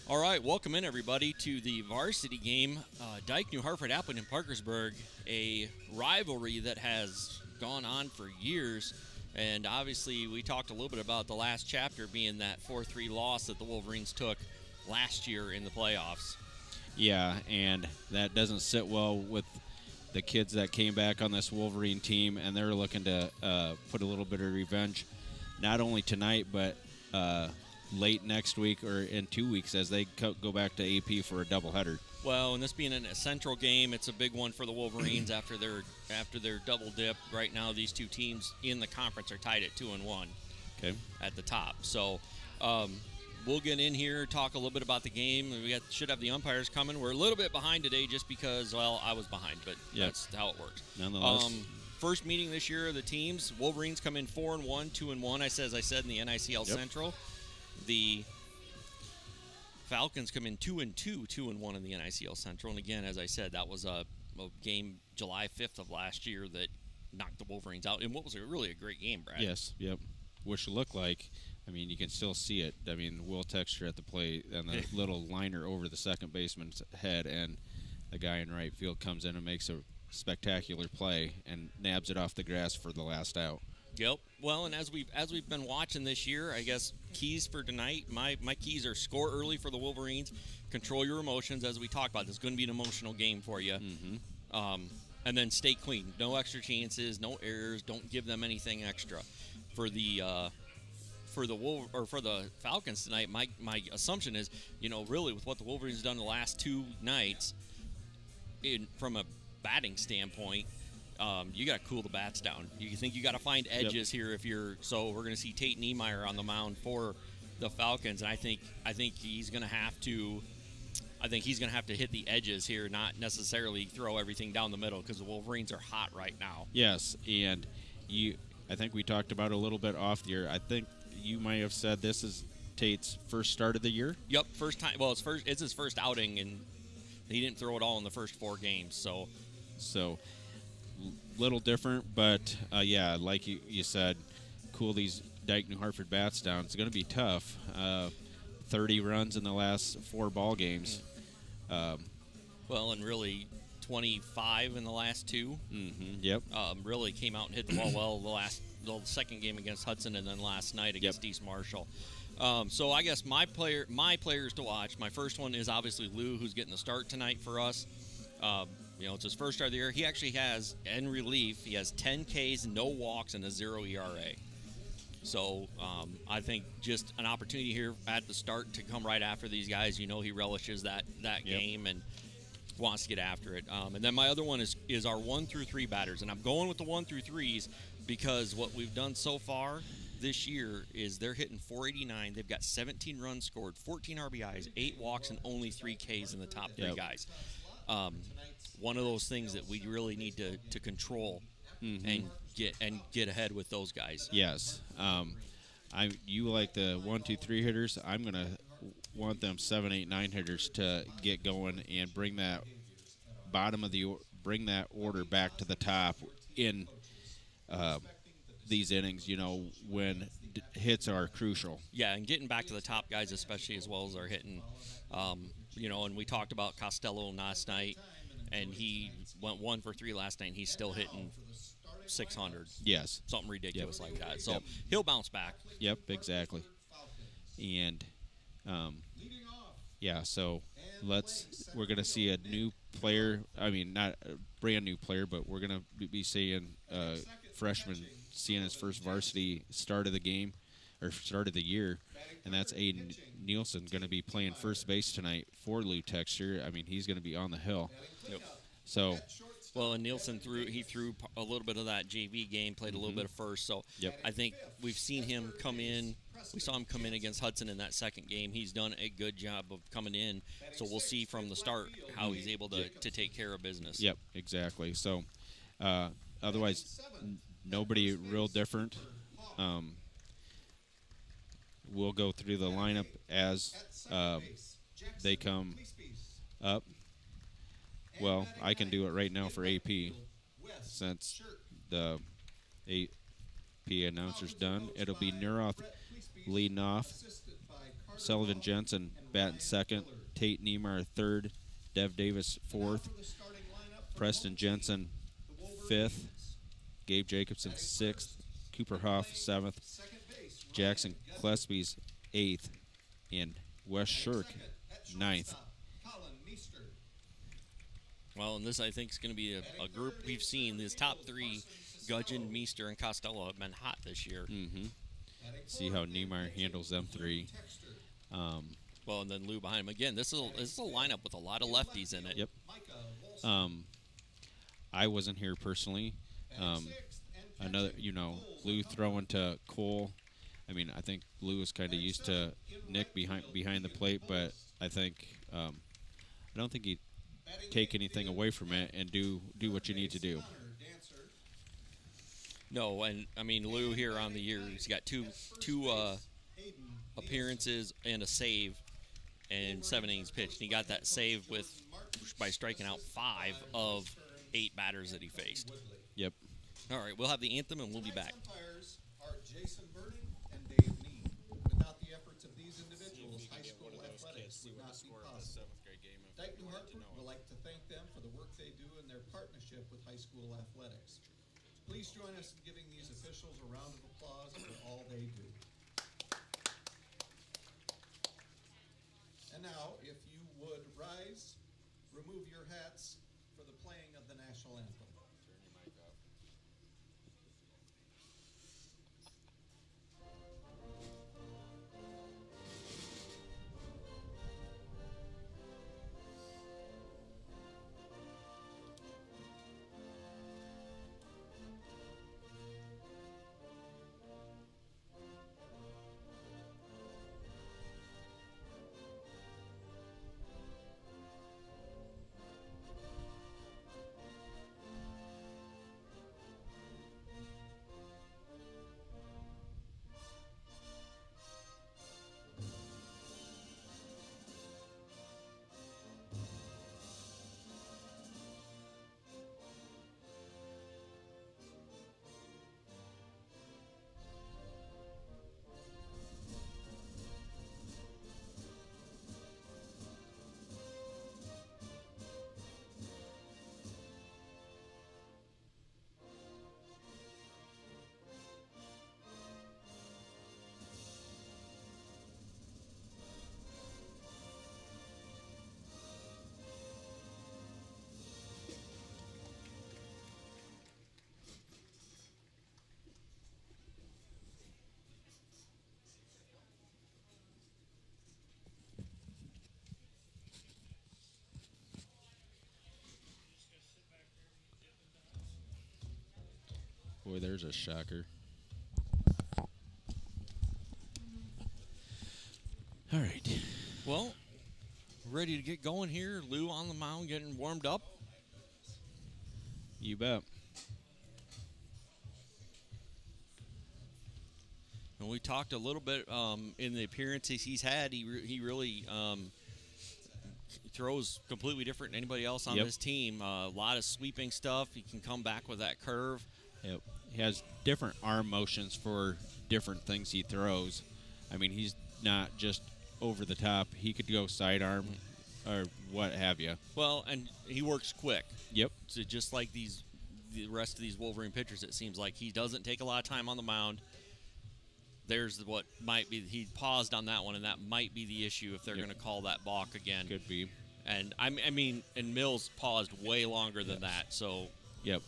All right, welcome in everybody to the Varsity game. Dike-New, Hartford, Aplington-Parkersburg, a rivalry that has gone on for years. And obviously, we talked a little bit about the last chapter being that 4-3 loss that the Wolverines took last year in the playoffs. Yeah, and that doesn't sit well with the kids that came back on this Wolverine team, and they're looking to put a little bit of revenge, not only tonight, but late next week or in 2 weeks as they go back to AP for a doubleheader. Well, and this being a central game, it's a big one for the Wolverines after their double dip. Right now, these two teams in the conference are tied at 2-1. Okay. At the top. So we'll get in here, talk a little bit about the game. Should have the umpires coming. We're a little bit behind today just because, well, I was behind, but that's how it works. Nonetheless. First meeting this year of the teams. Wolverines come in 4-1, 2-1. As I said in the NICL Central. The Falcons come in 2-2, 2-1 in the NICL Central. And again, as I said, that was a game July 5th of last year that knocked the Wolverines out in what was really a great game, Brad. Yes, yep. Which looked like, I mean, you can still see it. I mean, Will Texture at the plate and the little liner over the second baseman's head, and the guy in right field comes in and makes a spectacular play and nabs it off the grass for the last out. Yep. Well, and as we've been watching this year, I guess keys for tonight. My keys are score early for the Wolverines, control your emotions, as we talked about. This is going to be an emotional game for you. Mm-hmm. And then stay clean. No extra chances, no errors. Don't give them anything extra. For the Falcons tonight, my assumption is, really with what the Wolverines have done the last two nights, from a batting standpoint. You got to cool the bats down. You think you got to find edges here so we're going to see Tate Niemeyer on the mound for the Falcons, and I think he's going to have to. I think he's going to have to hit the edges here, not necessarily throw everything down the middle because the Wolverines are hot right now. Yes, and I think we talked about it a little bit off the air. I think you might have said this is Tate's first start of the year. Yep, first time. Well, it's his first outing, and he didn't throw it all in the first 4 games. So little different, but like you said, cool these Dike-New Hartford bats down. It's going to be tough. 30 runs in the last 4 ball games. Well, and really 25 in the last 2. Mm-hmm, yep. Really came out and hit the ball well the second game against Hudson, and then last night against East Marshall. So I guess my players to watch. My first one is obviously Lou, who's getting the start tonight for us. It's his first start of the year. He actually has, in relief, he has 10 Ks, no walks, and a 0 ERA. So I think just an opportunity here at the start to come right after these guys. He relishes that game and wants to get after it. And then my other one is our 1 through 3 batters. And I'm going with the 1 through 3s because what we've done so far this year is they're hitting 489. They've got 17 runs scored, 14 RBIs, 8 walks, and only 3 Ks in the top 3 guys. One of those things that we really need to control and get ahead with those guys. Yes. You like the 1, 2, 3 hitters. I'm gonna want them 7, 8, 9 hitters to get going and bring that order back to the top in these innings. When hits are crucial. Yeah, and getting back to the top guys, especially as well as our hitting. And we talked about Costello last night, and he went 1 for 3 last night, and he's still hitting 600. Yes. Something ridiculous like that. So he'll bounce back. Yep, exactly. And, so we're going to see a new player. I mean, not a brand new player, but we're going to be seeing a freshman seeing his first varsity start of the game. Or start of the year, and that's Aiden Nielsen going to be playing first base tonight for Lou Texture. I mean, he's going to be on the hill. Yep. So, well, and Nielsen threw a little bit of that JV game, played a little bit of first. So I think we've seen him come in. We saw him come in against Hudson in that second game. He's done a good job of coming in. So we'll see from the start how he's able to take care of business. Yep, exactly. So otherwise, nobody real different. We'll go through the lineup as they come up. Well, I can do it right now for AP since the AP announcer's done. It'll be Neuroth leading off. Sullivan Jensen batting second. Tate Niemeyer third. Dev Davis fourth. Preston Jensen fifth. Gabe Jacobson sixth. Cooper Huff seventh. Jackson Klesby's eighth. And Wes Shirk ninth. Well, and this, I think, is going to be a group we've seen. These top three, Gudgeon, Meester, and Costello, have been hot this year. Mm-hmm. See how Niemeyer handles them three. Well, and then Lou behind him. Again, this is a lineup with a lot of lefties in it. Yep. I wasn't here personally. Another, Lou throwing to Cole. I mean, I think Lou is kind of used to Nick behind the plate, but I think I don't think he'd take anything away from it and do what you need to do. No, and I mean Lou here on the year, he's got two appearances and a save and 7 innings pitched. And he got that save by striking out 5 of 8 batters that he faced. Yep. All right, we'll have the anthem and we'll be back. Umpires are Jason Burning and Dike-New. Without the efforts of these individuals, high school athletics would not be possible. Dike-New Hartford would like to thank them for the work they do in their partnership with high school athletics. Please join us in giving these officials a round of applause for all they do. And now, if you would rise, remove your hats for the playing of the national anthem. Boy, there's a shocker. All right. Well, ready to get going here. Lou on the mound getting warmed up. You bet. And we talked a little bit in the appearances he's had. He really throws completely different than anybody else on this team. A lot of sweeping stuff. He can come back with that curve. Yep. He has different arm motions for different things he throws. I mean, he's not just over the top. He could go sidearm or what have you. Well, and he works quick. Yep. So just like the rest of these Wolverine pitchers, it seems like he doesn't take a lot of time on the mound. There's what might be. He paused on that one, and that might be the issue if they're going to call that balk again. Could be. And I mean, and Mills paused way longer than that. So. Yep.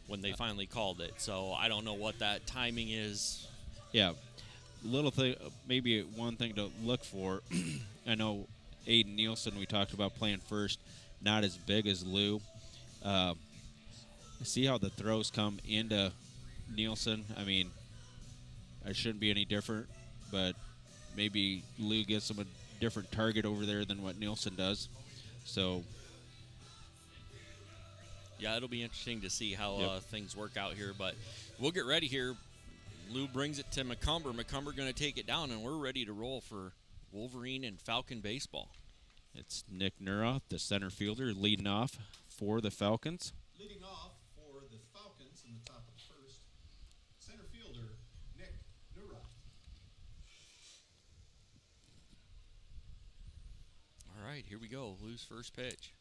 When they finally called it. So I don't know what that timing is. Yeah. Little thing, maybe one thing to look for. I know Aiden Nielsen, we talked about playing first, not as big as Lou. See how the throws come into Nielsen. I mean, it shouldn't be any different, but maybe Lou gets him a different target over there than what Nielsen does. So... yeah, it'll be interesting to see how things work out here. But we'll get ready here. Lou brings it to McCumber. McCumber going to take it down, and we're ready to roll for Wolverine and Falcon baseball. It's Nick Nuroth, the center fielder, leading off for the Falcons. Leading off for the Falcons in the top of the first, center fielder Nick Nuroth. here we go. Lou's first pitch.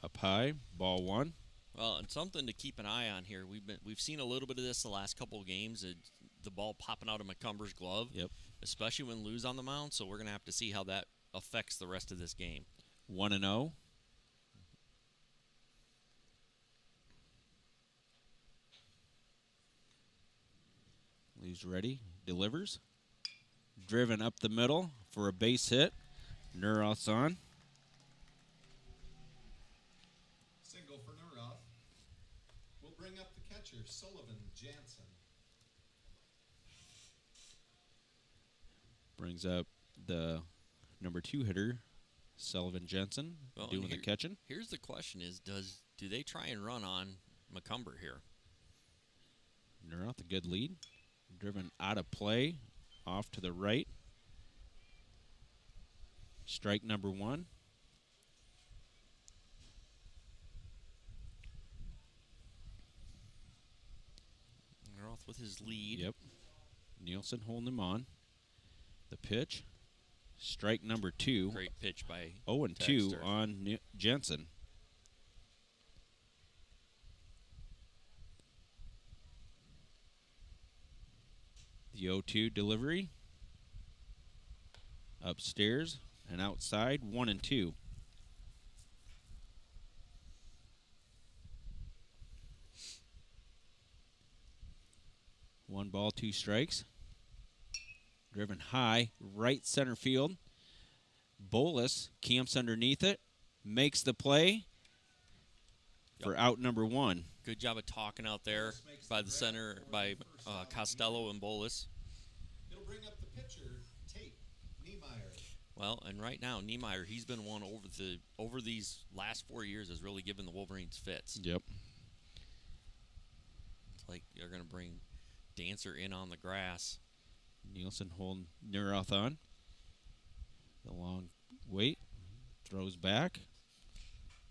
Up high, ball 1. Well, and something to keep an eye on here. We've seen a little bit of this the last couple of games. The ball popping out of McCumber's glove, Yep. especially when Lou's on the mound. So we're gonna have to see how that affects the rest of this game. 1-0. Lou's ready. Delivers. Driven up the middle for a base hit. Neuroth's on. Single for Neuroth. We'll bring up the catcher, Sullivan Jansen. Brings up the number 2 hitter, Sullivan Jensen, Well, doing the catching. Here's the question: do they try and run on McCumber here? Neuroth, a good lead. Driven out of play, off to the right. Strike number 1. Neuroth with his lead. Yep. Nielsen holding him on. The pitch. Strike number 2. Great pitch by 0-2 Texter. on Jensen. The 0-2 delivery. Upstairs and outside, 1-2. One ball, 2 strikes. Driven high, right center field. Bolus camps underneath it, makes the play for out number 1. Good job of talking out there by the center, by Costello and Bolus. It'll bring up the pitcher, Tate Niemeyer. Well, and right now, Niemeyer, he's been one over these last 4 years has really given the Wolverines fits. Yep. It's like you're going to bring Dancer in on the grass. Nielsen holding Neuroth on. The long wait. Throws back.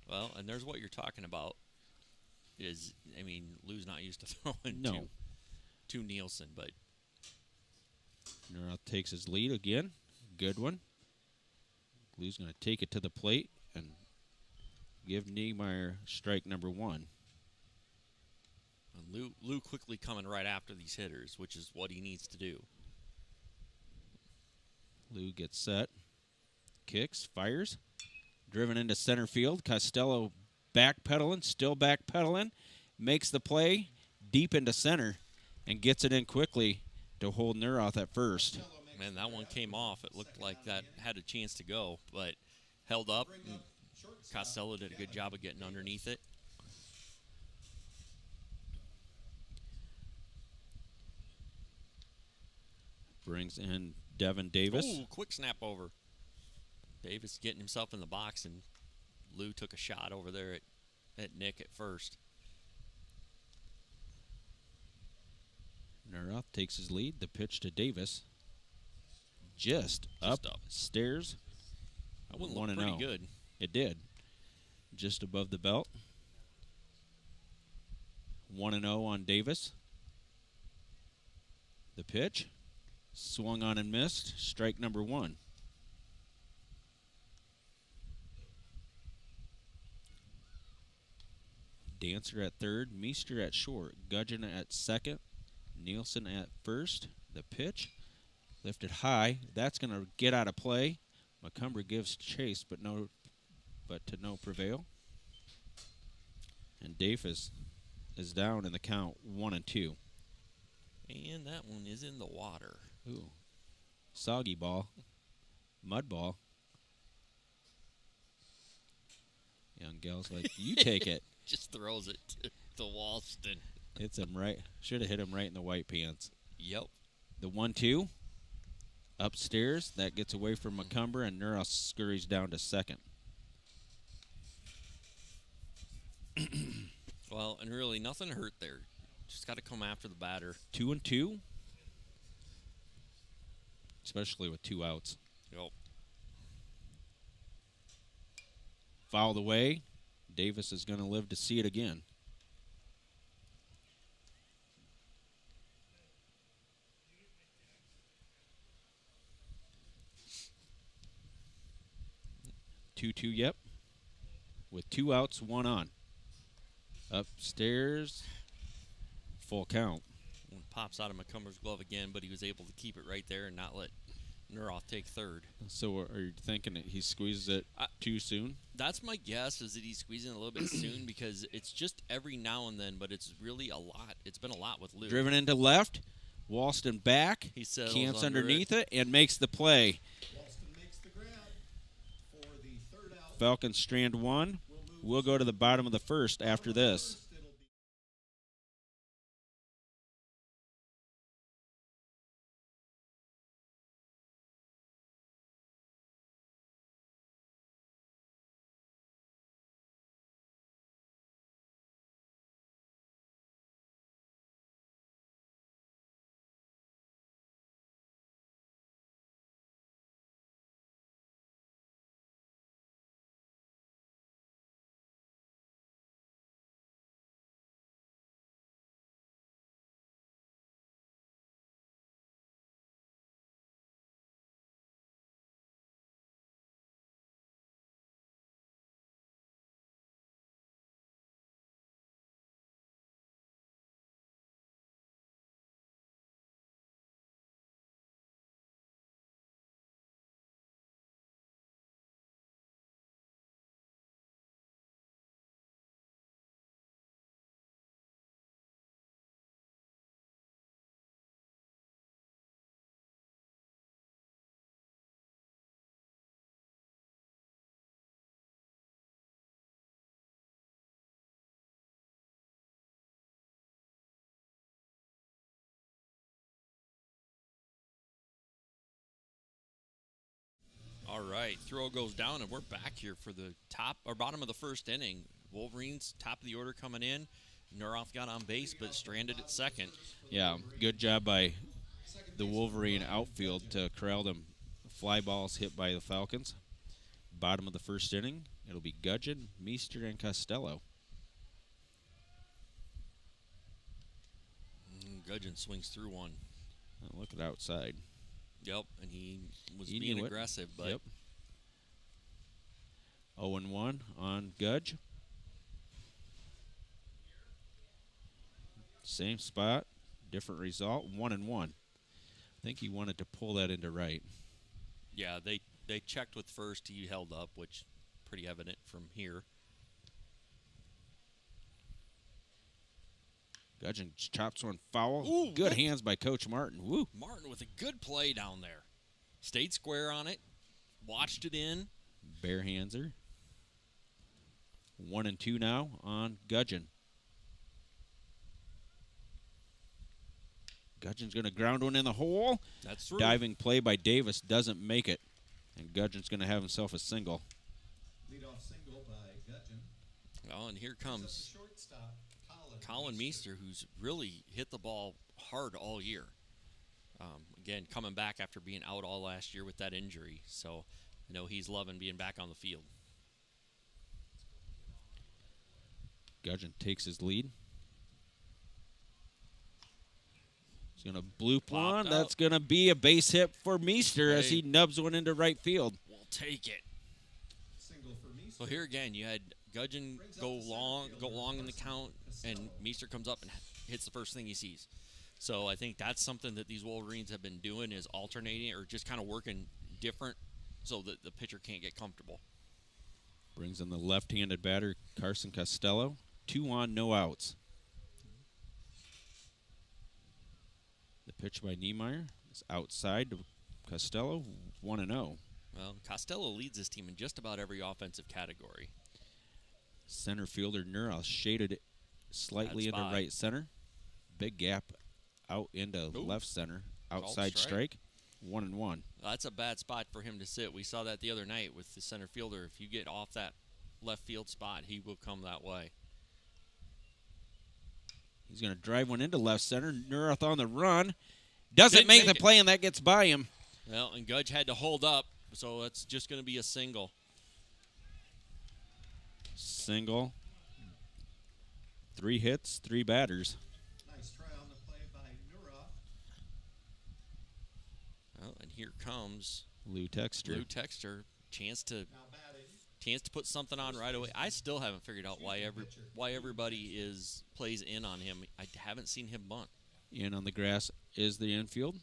Well, and there's what you're talking about. Lou's not used to throwing No. to Nielsen, but Neuroth takes his lead again. Good one. Lou's going to take it to the plate and give Niemeyer strike number 1. and Lou quickly coming right after these hitters, which is what he needs to do. Lou gets set. Kicks, fires. Driven into center field. Costello backpedaling, still backpedaling. Makes the play deep into center and gets it in quickly to hold Neuroth at first. Man, that one came off. It looked like that had a chance to go, but held up. And Costello did a good job of getting underneath it. Brings in Devin Davis. Ooh, quick snap over. Davis getting himself in the box, and Lou took a shot over there at Nick at first. Neuroth takes his lead. The pitch to Davis. Just up. Stairs. That one looked pretty good. It did. Just above the belt. 1-0 on Davis. The pitch. Swung on and missed. Strike number 1. Dancer at third. Meester at short. Gudgeon at second. Nielsen at first. The pitch. Lifted high. That's going to get out of play. McCumber gives chase, but to no prevail. And Davis is down in the count, 1-2. And that one is in the water. Ooh. Soggy ball. Mud ball. Young gal's like, you take it. Just throws it to Walston. Hits him right. Should have hit him right in the white pants. Yep. The 1-2. Upstairs. That gets away from McCumber, and Neuroth scurries down to second. Well, and really nothing hurt there. Just got to come after the batter. 2-2. Especially with 2 outs. Yep. Fouled away. Davis is going to live to see it again. 2-2, yep. With 2 outs, 1 on. Upstairs, full count. One pops out of McCumber's glove again, but he was able to keep it right there and not let Nuroff take third. So are you thinking that he squeezes it too soon? That's my guess, is that he's squeezing it a little bit soon, because it's just every now and then, but it's really a lot. It's been a lot with Lou. Driven into left. Walston back. He settles camps under underneath it and makes the play. Walston makes the grab for the third out. Falcons strand 1. We'll go to the bottom of the first after this. All right, throw goes down, and we're back here for the top or bottom of the first inning. Wolverines, top of the order coming in. Nuroff got on base, but stranded at second. Yeah, good job by the Wolverine outfield to corral them fly balls hit by the Falcons. Bottom of the first inning, it'll be Gudgeon, Meester, and Costello. Gudgeon swings through one. Look at outside. Yep, and he was He being knew it. aggressive, but Yep. 0-1 on Gudge. Same spot, different result, 1-1. I think he wanted to pull that into right. yeah, they checked with first. He held up, which pretty evident from here. Gudgeon chops one foul. Ooh, good what? hands by Coach Martin. Woo. Martin with a good play down there. Stayed square on it, watched it in. Bare handser. 1-2 now on Gudgeon. Gudgeon's going to ground one in the hole. That's through. Diving play by Davis doesn't make it. And Gudgeon's going to have himself a single. Leadoff single by Gudgeon. Oh, and here comes Shortstop, Colin Meester, who's really hit the ball hard all year. Again, coming back after being out all last year with that injury. So I know he's loving being back on the field. Gudgeon takes his lead. He's going to bloop one. Popped That's out. going to be a base hit for Meester as Hey. he nubs one into right field. We'll take it. Single for Meester. So here again, you had Gudgeon go long in the count, and Meester comes up and hits the first thing he sees. So I think that's something that these Wolverines have been doing, is alternating or just kind of working different so that the pitcher can't get comfortable. Brings in the left-handed batter, Carson Costello. 2 on, no outs. The pitch by Niemeyer is outside to Costello, 1-0. Well, Costello leads his team in just about every offensive category. Center fielder Nuroff shaded slightly Bad into spot. right center. Big gap out into Ooh. left center. Called Outside strike. 1-1. That's a bad spot for him to sit. We saw that the other night with the center fielder. If you get off that left field spot, he will come that way. He's going to drive one into left center. Nuroff on the run. Doesn't Didn't make make the it. play, and that gets by him. Well, and Gudge had to hold up, so it's just going to be a single. Single. 3 hits, 3 batters. Nice try on the play by Nuroff. Well, and here comes Lou Texter. Lou Texter. Chance to Now batting. chance to put something on right away. I still haven't figured out why everybody plays in on him. I haven't seen him bunt. In on the grass is the infield.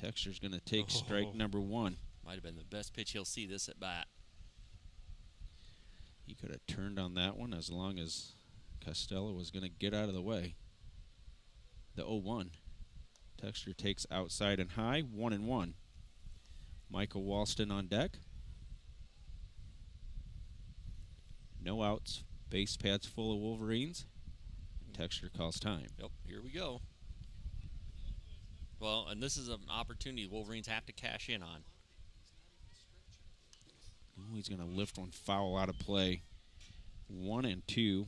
Texter's going to take strike number 1. Might have been the best pitch he'll see this at bat. He could have turned on that one as long as Costello was going to get out of the way. The 0-1. Texter takes outside and high, 1-1. Michael Walston on deck. No outs. Base pads full of Wolverines. Texter calls time. Yep, here we go. Well, and this is an opportunity Wolverines have to cash in on. Oh, he's going to lift one foul out of play. 1-2.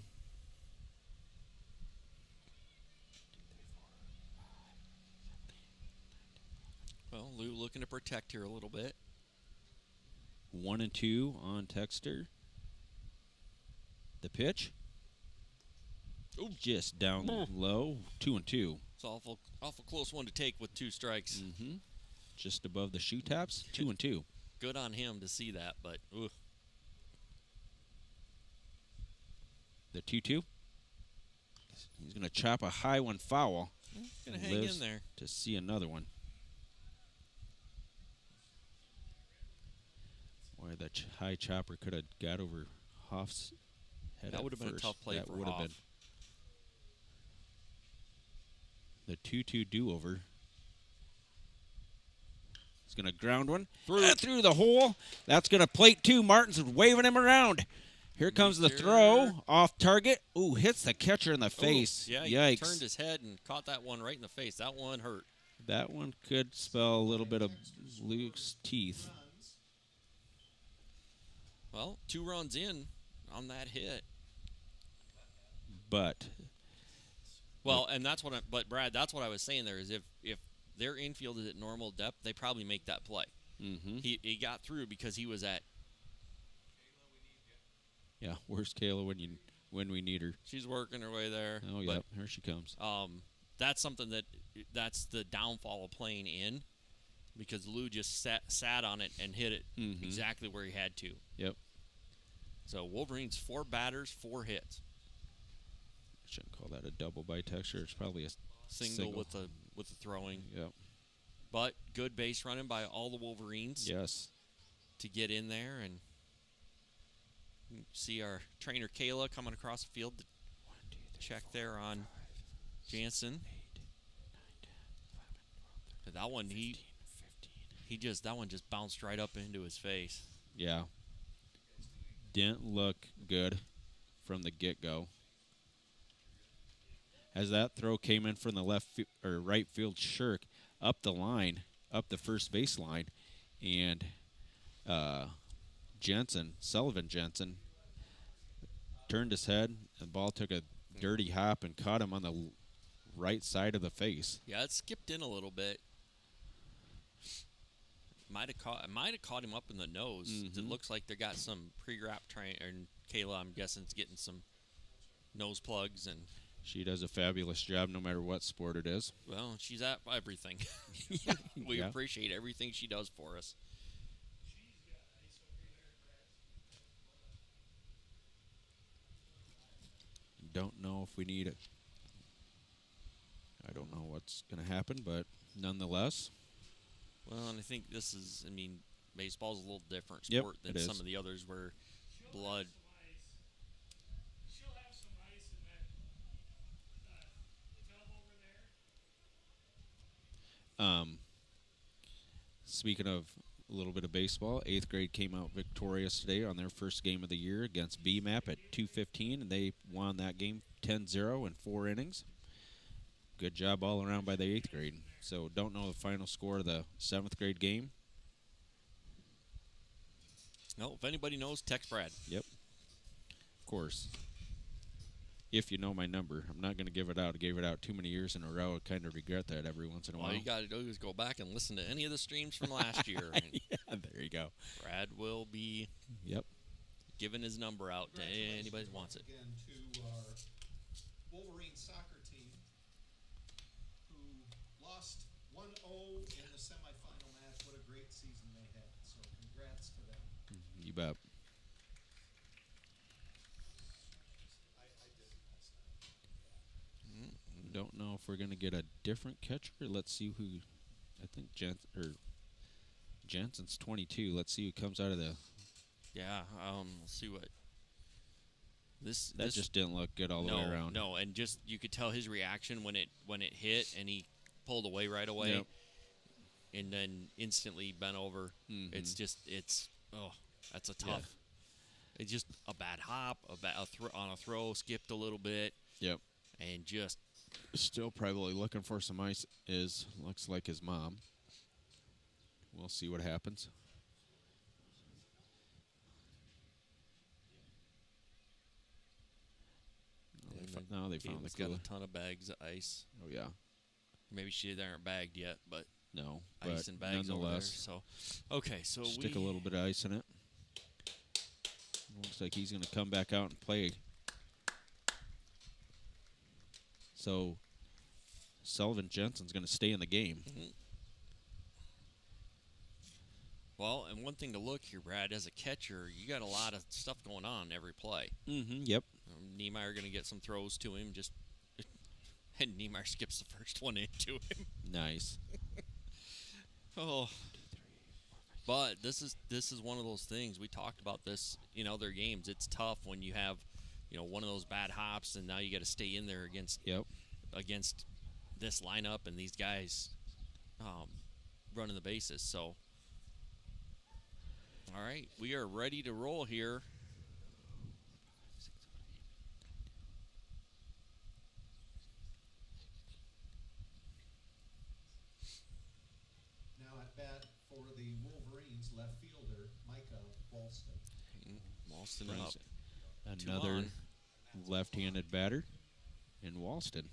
Well, Lou looking to protect here a little bit. 1-2 on Texter. The pitch. Ooh. Just down low. 2-2. It's awful close one to take with 2 strikes. Just above the shoe tops. 2-2. Good on him to see that, but ugh. The 2-2. He's going to chop a high one foul. Going to hang in there. To see another one. Boy, that high chopper could have got over Hoff's head. That would have been a tough play that for would have Hoff. been. The 2-2 do-over. He's going to ground one. Through the hole. That's going to plate 2. Martin's waving him around. Here comes the throw. Off target. Ooh, hits the catcher in the face. Yeah, Yikes. He turned his head and caught that one right in the face. That one hurt. That one could spell a little bit of Luke's teeth. Well, 2 runs in on that hit. But. Well, and that's what but Brad, that's what I was saying there is if their infield is at normal depth, they probably make that play. He got through because he was at. Yeah, where's Kayla when we need her? She's working her way there. Oh, yeah, here she comes. That's something that's the downfall of playing in, because Lou just sat on it and hit it exactly where he had to. Yep. So Wolverines 4 batters, 4 hits. Shouldn't call that a double by Texter. It's probably a single with the throwing. Yep. But good base running by all the Wolverines. Yes. To get in there and see our trainer Kayla coming across the field to check there on Jansen. That one that one just bounced right up into his face. Yeah. Didn't look good from the get-go. As that throw came in from the right field shirk up the line, up the first base line, and Sullivan Jensen, turned his head, and the ball took a dirty hop and caught him on the right side of the face. Yeah, it skipped in a little bit. Might have caught him up in the nose. It looks like they got some pre-wrap and Kayla, I'm guessing, is getting some nose plugs, and she does a fabulous job no matter what sport it is. Well, she's at everything. We appreciate everything she does for us. Don't know if we need it. I don't know what's going to happen, but nonetheless. Well, and I think baseball's a little different sport than some of the others where blood. She'll have some ice in that tub over there. Speaking of a little bit of baseball, 8th grade came out victorious today on their first game of the year against BMAP at 2:15, and they won that game 10-0 in 4 innings. Good job all around by the 8th grade. So don't know the final score of the 7th grade game. No, if anybody knows, text Brad. Yep. Of course. If you know my number. I'm not going to give it out. I gave it out too many years in a row. I kind of regret that every once in a while. All you got to do is go back and listen to any of the streams from last year. Yeah, there you go. Brad will be giving his number out to anybody who wants it. Again, to our Wolverine soccer team, who lost 1-0 in the semifinal match. What a great season they had. So congrats to them. You bet. we're going to get a different catcher. Let's see who. I think Jensen's 22. Let's see who comes out of the. Yeah. Let's see what. This just didn't look good all the way around. No, and just you could tell his reaction when it hit, and he pulled away right away, Yep. and then instantly bent over. Mhm. That's a tough. It's just a bad hop, on a throw, skipped a little bit. Yep. And just still probably looking for some ice. Looks like his mom. We'll see what happens. No, they found the got cooler. a ton of bags of ice. Oh yeah. Maybe they aren't bagged yet, but No, ice but and bags over there. nonetheless, So, okay, so stick a little bit of ice in it. Looks like he's going to come back out and play. So Sullivan Jensen's going to stay in the game. Mhm. Well, and one thing to look here, Brad, as a catcher, you got a lot of stuff going on every play. Mm-hmm. Yep. Niemeyer going to get some throws to him, and Niemeyer skips the first one into him. Nice. Oh, but this is one of those things we talked about this in other games. It's tough when you have, one of those bad hops, and now you got to stay in there against this lineup and these guys running the bases. So, all right, we are ready to roll here. Now at bat for the Wolverines, left fielder Micah Walston. Walston up. Another left-handed batter in Walston.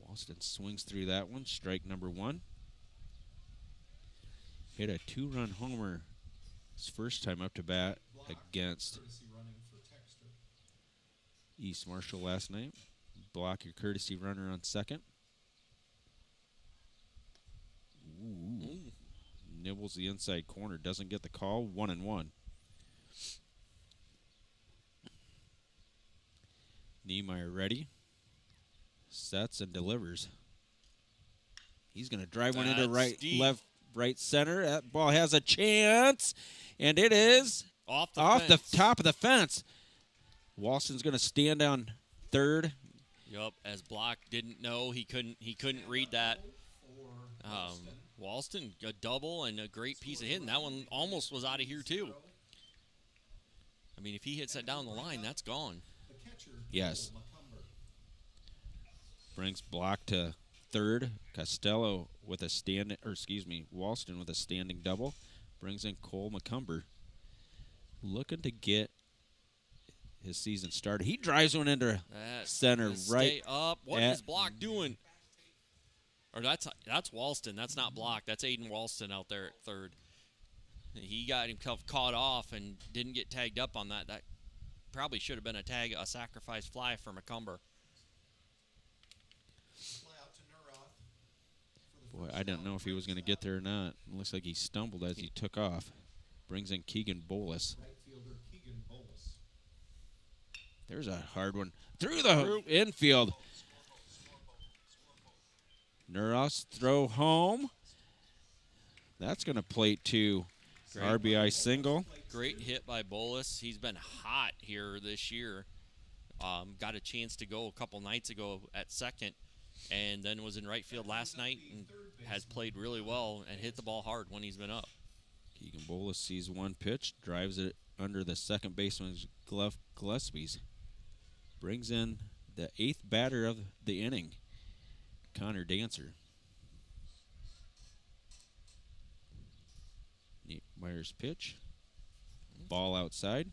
Walston swings through that one. Strike number one. Hit a 2-run homer his first time up to bat against East Marshall last night. Block your courtesy runner on second. Ooh. Nibbles the inside corner. Doesn't get the call. 1-1. Niemeyer ready. Sets and delivers. He's going to drive one into right center. That ball has a chance, and it is off the top of the fence. Walston's going to stand on third. Yup, as Block didn't know, he couldn't read that. Walston, a double and a great piece of hitting. That one almost was out of here too. I mean, if he hits that down the line, that's gone. Yes. Brings Block to third. Walston with a standing double. Brings in Cole McCumber. Looking to get his season started. He drives one into center right up. What is Block doing? Or that's Walston. That's not Block. That's Aiden Walston out there at third. He got himself caught off and didn't get tagged up on that. That probably should have been a sacrifice fly for McCumber. Boy, I didn't know if he was going to get there or not. It looks like he stumbled as he took off. Brings in Keegan Bolus. There's a hard one. Through the infield. Nuros throw home. That's going to plate to RBI single. Great hit by Bolus. He's been hot here this year. Got a chance to go a couple nights ago at second, and then was in right field last night and has played really well and hit the ball hard when he's been up. Keegan Bolus sees one pitch, drives it under the second baseman's glove, Gillespie's. Brings in the 8th batter of the inning, Connor Dancer. Myers pitch. Ball outside.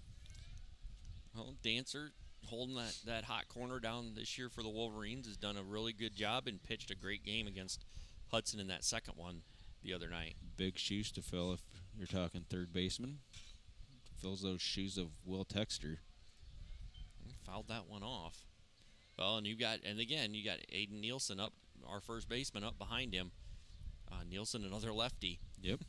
Well, Dancer holding that hot corner down this year for the Wolverines has done a really good job and pitched a great game against Hudson in that second one the other night. Big shoes to fill if you're talking third baseman. Fills those shoes of Will Texter. Fouled that one off. Well, and you got Aiden Nielsen up, our first baseman, up behind him. Nielsen, another lefty. Yep.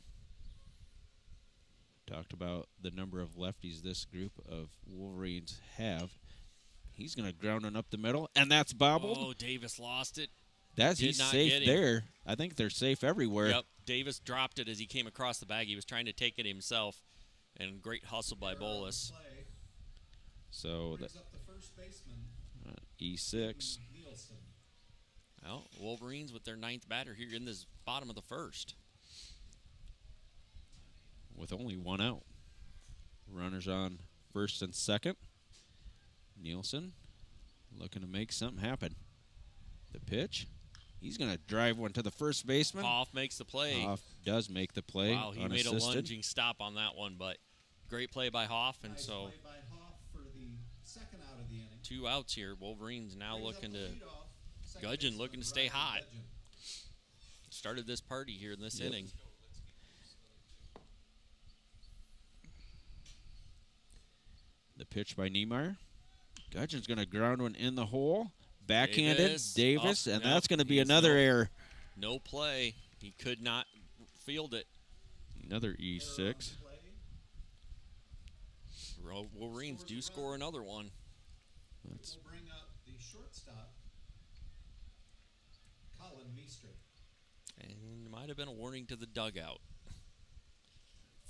Talked about the number of lefties this group of Wolverines have. He's going to ground one up the middle, and that's bobbled. Oh, Davis lost it. He's not safe get him. there. I think they're safe everywhere. Yep, Davis dropped it as he came across the bag. He was trying to take it himself, and great hustle by Bolus. Play So brings up the first baseman, E6. Nielsen. Well, Wolverines with their 9th batter here in this bottom of the first. With only one out. Runners on first and second. Nielsen looking to make something happen. The pitch. He's going to drive one to the first baseman. Hoff makes the play. Hoff does make the play. Wow, he made a lunging stop on that one, but great play by Hoff, and Nice so play by Hoff for the second out of the inning. 2 outs here. Wolverines now Brings up looking the to leadoff, second Gudgeon baseman looking to stay Ryan hot. Gudgeon. started this party here in this inning. The pitch by Niemeyer. Gudgeon's going to ground one in the hole. Backhanded, Davis, and no, that's going to be he's another error. No play. He could not field it. Another E6. Wolverines do score another one. That's We'll bring up the shortstop, Colin Meester. And it might have been a warning to the dugout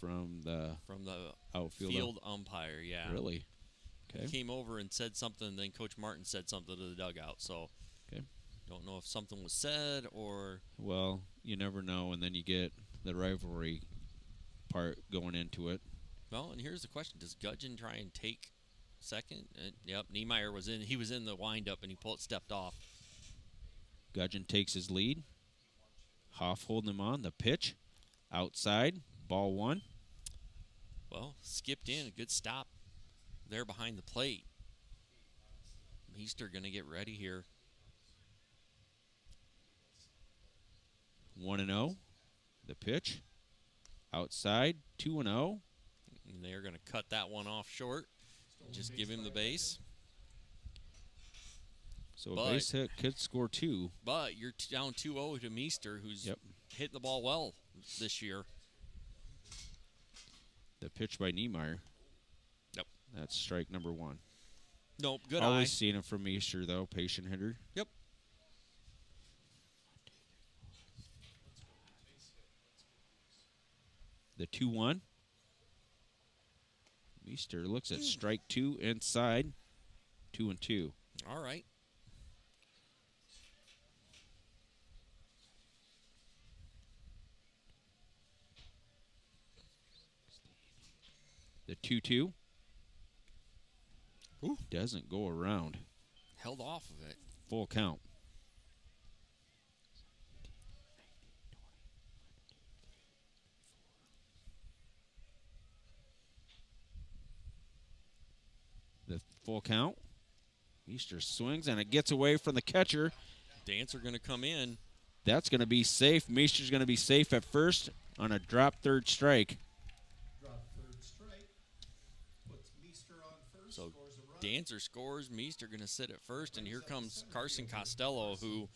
from the outfield. field umpire, yeah. Really? Okay. He came over and said something, and then Coach Martin said something to the dugout. So, Okay. don't know if something was said or... Well, you never know, and then you get the rivalry part going into it. Well, and here's the question. Does Gudgeon try and take second? Yep, Niemeyer was in. He was in the windup, and he stepped off. Gudgeon takes his lead. Hoff holding him on. The pitch. Outside. Ball one. Well, skipped in. A good stop there behind the plate. Meester going to get ready here. 1-0. The pitch. Outside. 2-0. And they're going to cut that one off short. Just give him the base. So a base hit could score two. But you're down 2-0 to Meester, who's hitting the ball well this year. The pitch by Niemeyer. Yep. That's strike number one. Nope, good Always eye. seen him from Meester, though. Patient hitter. Yep. The 2-1. Meester looks at strike two inside. 2-2. All right. The 2-2. Ooh. Doesn't go around. Held off of it. Full count. The full count. Meester swings, and it gets away from the catcher. Dancer going to come in. That's going to be safe. Meester's going to be safe at first on a drop third strike. Drop third strike. Puts Meester on first. So Scores a run. Dancer scores. Meester going to sit at first. And here comes Carson Costello, who,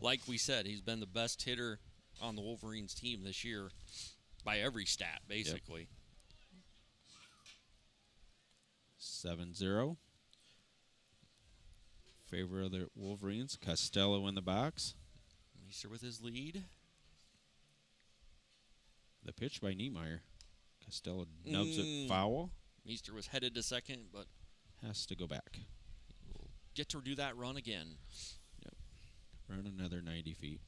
like we said, he's been the best hitter on the Wolverines team this year by every stat, basically. 7-0. Favor of the Wolverines. Costello in the box. Meester with his lead. The pitch by Niemeyer. Costello nubs it foul. Meester was headed to second, but Has to go back. will get to do that run again. Yep. Run another 90 feet.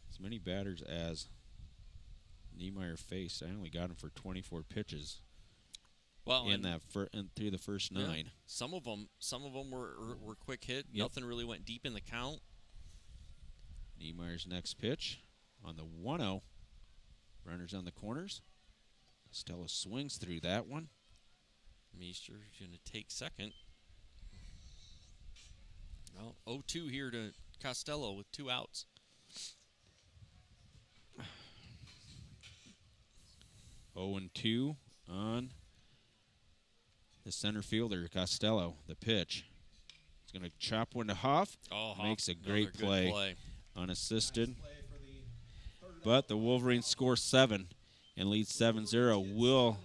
As many batters as Niemeyer faced. I only got him for 24 pitches. Well, In that through the first yeah, 9. some of them were quick hit. Yep. Nothing really went deep in the count. Niemeyer's next pitch on the 1-0. Runners on the corners. Costello swings through that one. Meester's going to take second. Well, 0-2 here to Costello with 2 outs. Oh and 2 on the center fielder, Costello. The pitch. He's going to chop one to Hoff. Oh, Hoff, Makes a another great good play. Unassisted. Play for the third But the Wolverines score 7 and lead 7-0. Will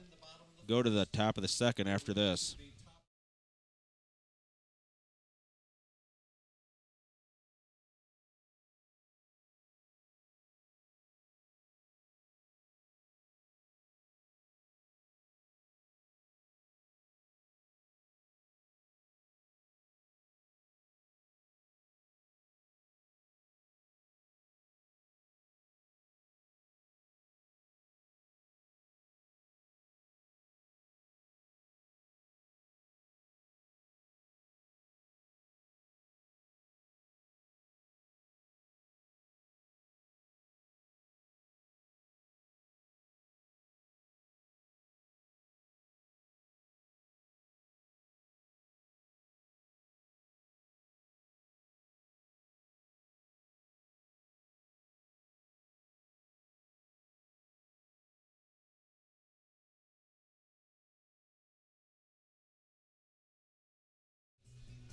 go to the top of the second after this. the top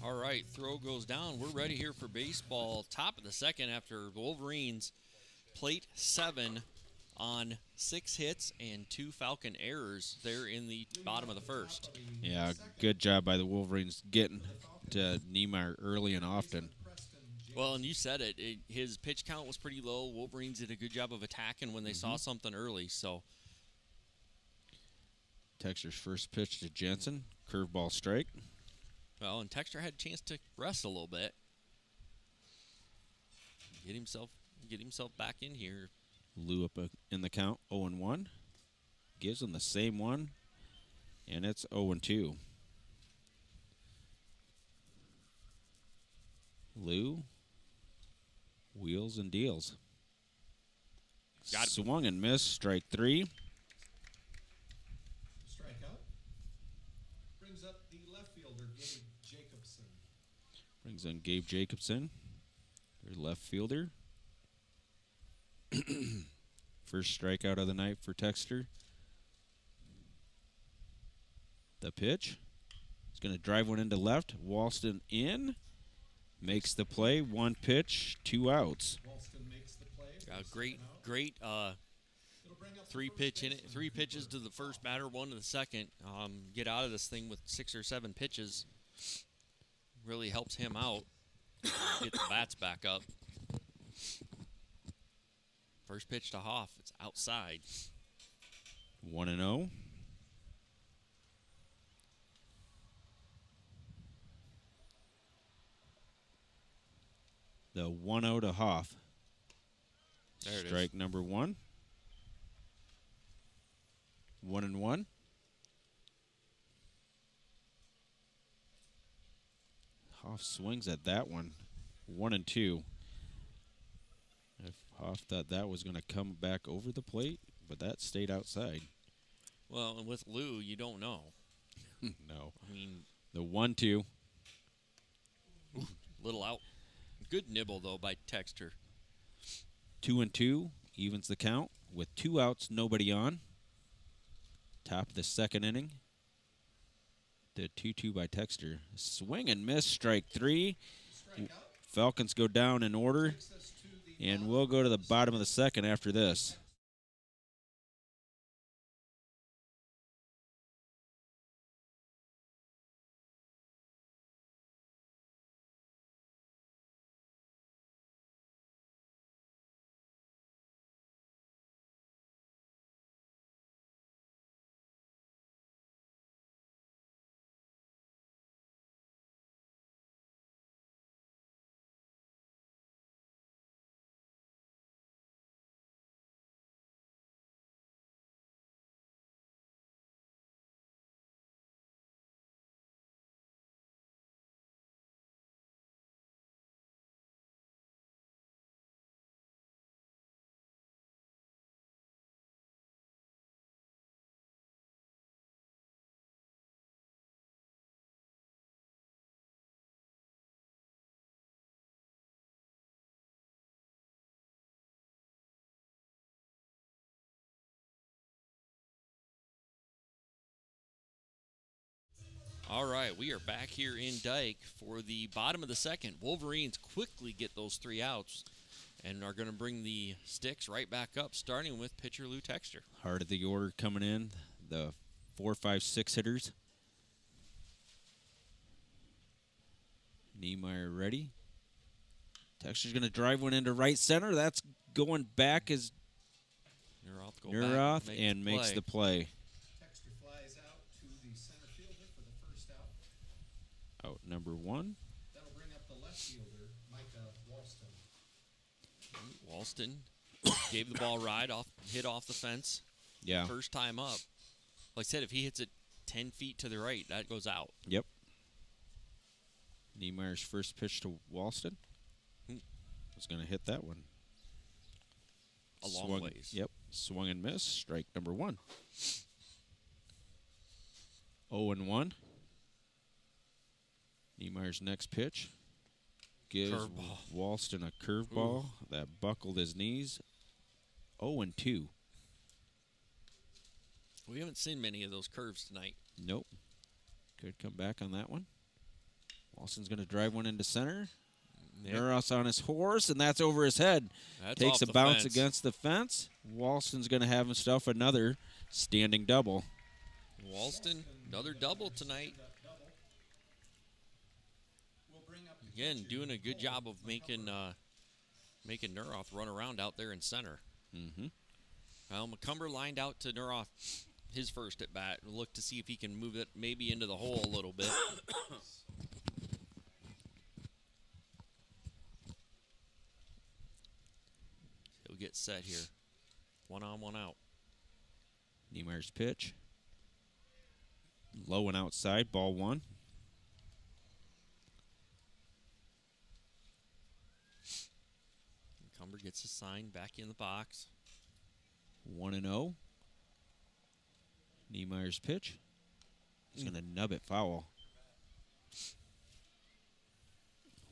All right, throw goes down. We're ready here for baseball. Top of the second after the Wolverines plate 7 on 6 hits and 2 Falcon errors there in the bottom of the first. Yeah, good job by the Wolverines getting to Niemeyer early and often. Well, and you said it. His pitch count was pretty low. Wolverines did a good job of attacking when they saw something early. So Texter's first pitch to Jensen, curveball strike. well, and Texter had a chance to rest a little bit, get himself back in here. Lou up in the count, 0-1. Gives him the same one, and it's 0-2. Lou wheels and deals. Got it. Swung and missed, strike 3. Strikeout. Brings up the left fielder, Gabe Jacobson. Brings in Gabe Jacobson, their left fielder. First strikeout of the night for Texter. The pitch. He's going to drive one into left. Walston in. Makes the play. 1 pitch, 2 outs. Walston makes the play. Great It'll bring up the 3 first pitch in baseman, it. 3 pitches to the first batter, 1 to the second. Get out of this thing with 6 or 7 pitches. Really helps him out. Get the bats back up. First pitch to Hoff. It's outside. 1-0. The 1-0 to Hoff. There it is. Strike number 1. 1-1. Hoff swings at that one. 1-2. If Hoff thought that was going to come back over the plate, but that stayed outside. Well, and with Lou, you don't know. No. I mean, The 1-2. little out. Good nibble, though, by Texter. 2-2 evens the count with 2 outs, nobody on. Top of the second inning. The 2-2 by Texter. Swing and miss, strike 3. strikeout. Falcons go down in order, Takes us to the and bottom we'll go to the of bottom of the second after this. All right, we are back here in Dike for the bottom of the second. Wolverines quickly get those 3 outs and are going to bring the sticks right back up, starting with pitcher Lou Texter. Heart of the order coming in. The 4, 5, 6 hitters. Niemeyer ready. Texter's going to drive one into right center. That's going back as Neuroth and makes the play. Texter flies out to the center fielder for the first out. Out number 1. That'll bring up the left fielder, Micah Walston. Walston gave the ball hit off the fence. Yeah. First time up. Like I said, if he hits it 10 feet to the right, that goes out. Yep. Niemeyer's first pitch to Walston. Was going to hit that one. A long ways. Yep. Swung and missed. Strike number 1. 0-1. Niemeyer's next pitch gives Curveball. Walston a curveball that buckled his knees. 0-2. We haven't seen many of those curves tonight. Nope. Could come back on that one. Walston's going to drive one into center. Yep. Nuroth's on his horse, and that's over his head. That's Takes off a the bounce fence. against the fence. Walston's going to have himself another standing double. Walston, another double tonight. Again, doing a good job of making Nuroth run around out there in center. Mm-hmm. Well, McCumber lined out to Nuroth his first at bat. Look to see if he can move it maybe into the hole a little bit. He'll get set here. 1 on, 1 out. Niemeyer's pitch. Low and outside, ball 1. McCumber gets his sign back in the box. 1-0. Niemeyer's pitch. He's going to nub it foul.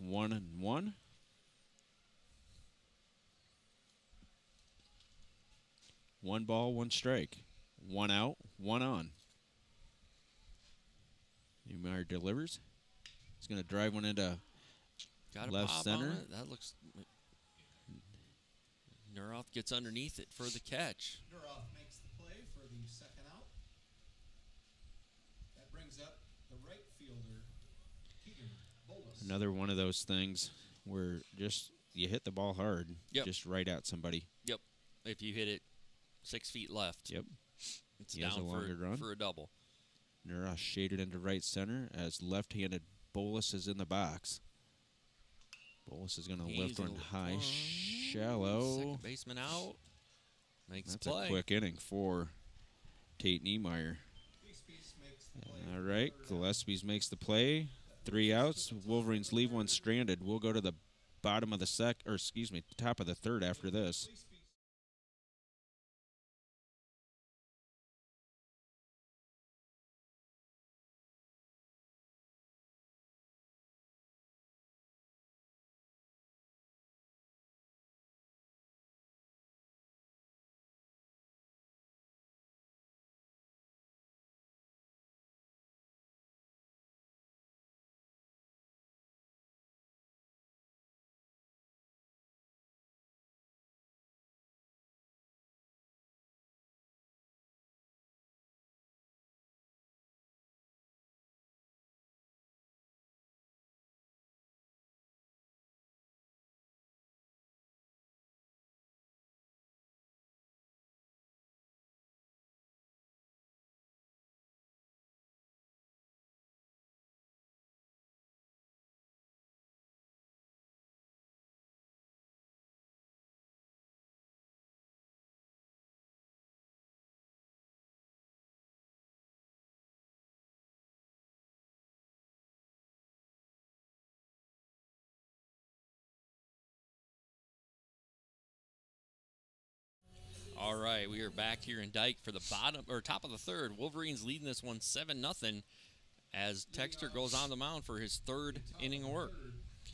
1-1. 1 ball, 1 strike. 1 out, 1 on. Niemeyer delivers. He's going to drive one into Got a left pop center. on it. That looks. Nuroth gets underneath it for the catch. Nuroth makes the play for the second out. That brings up the right fielder, Keegan Bolus. Another one of those things where just you hit the ball hard, Yep. just right at somebody. Yep. If you hit it 6 feet left, Yep. it's He has down a longer run. for a double. Nuroth shaded into right center as left-handed Bolus is in the box. Bolus is going to lift one high, shallow. Second baseman out. Makes That's play. a quick inning for Tate Niemeyer. Gillespie's makes the play. All right, Gillespie's makes the play. 3 outs. Wolverines leave one stranded. We'll go to the bottom of the top of the third after this. All right, we are back here in Dike for the top of the third. Wolverines leading this one 7-0 as Texter goes on the mound for his 3rd inning of work.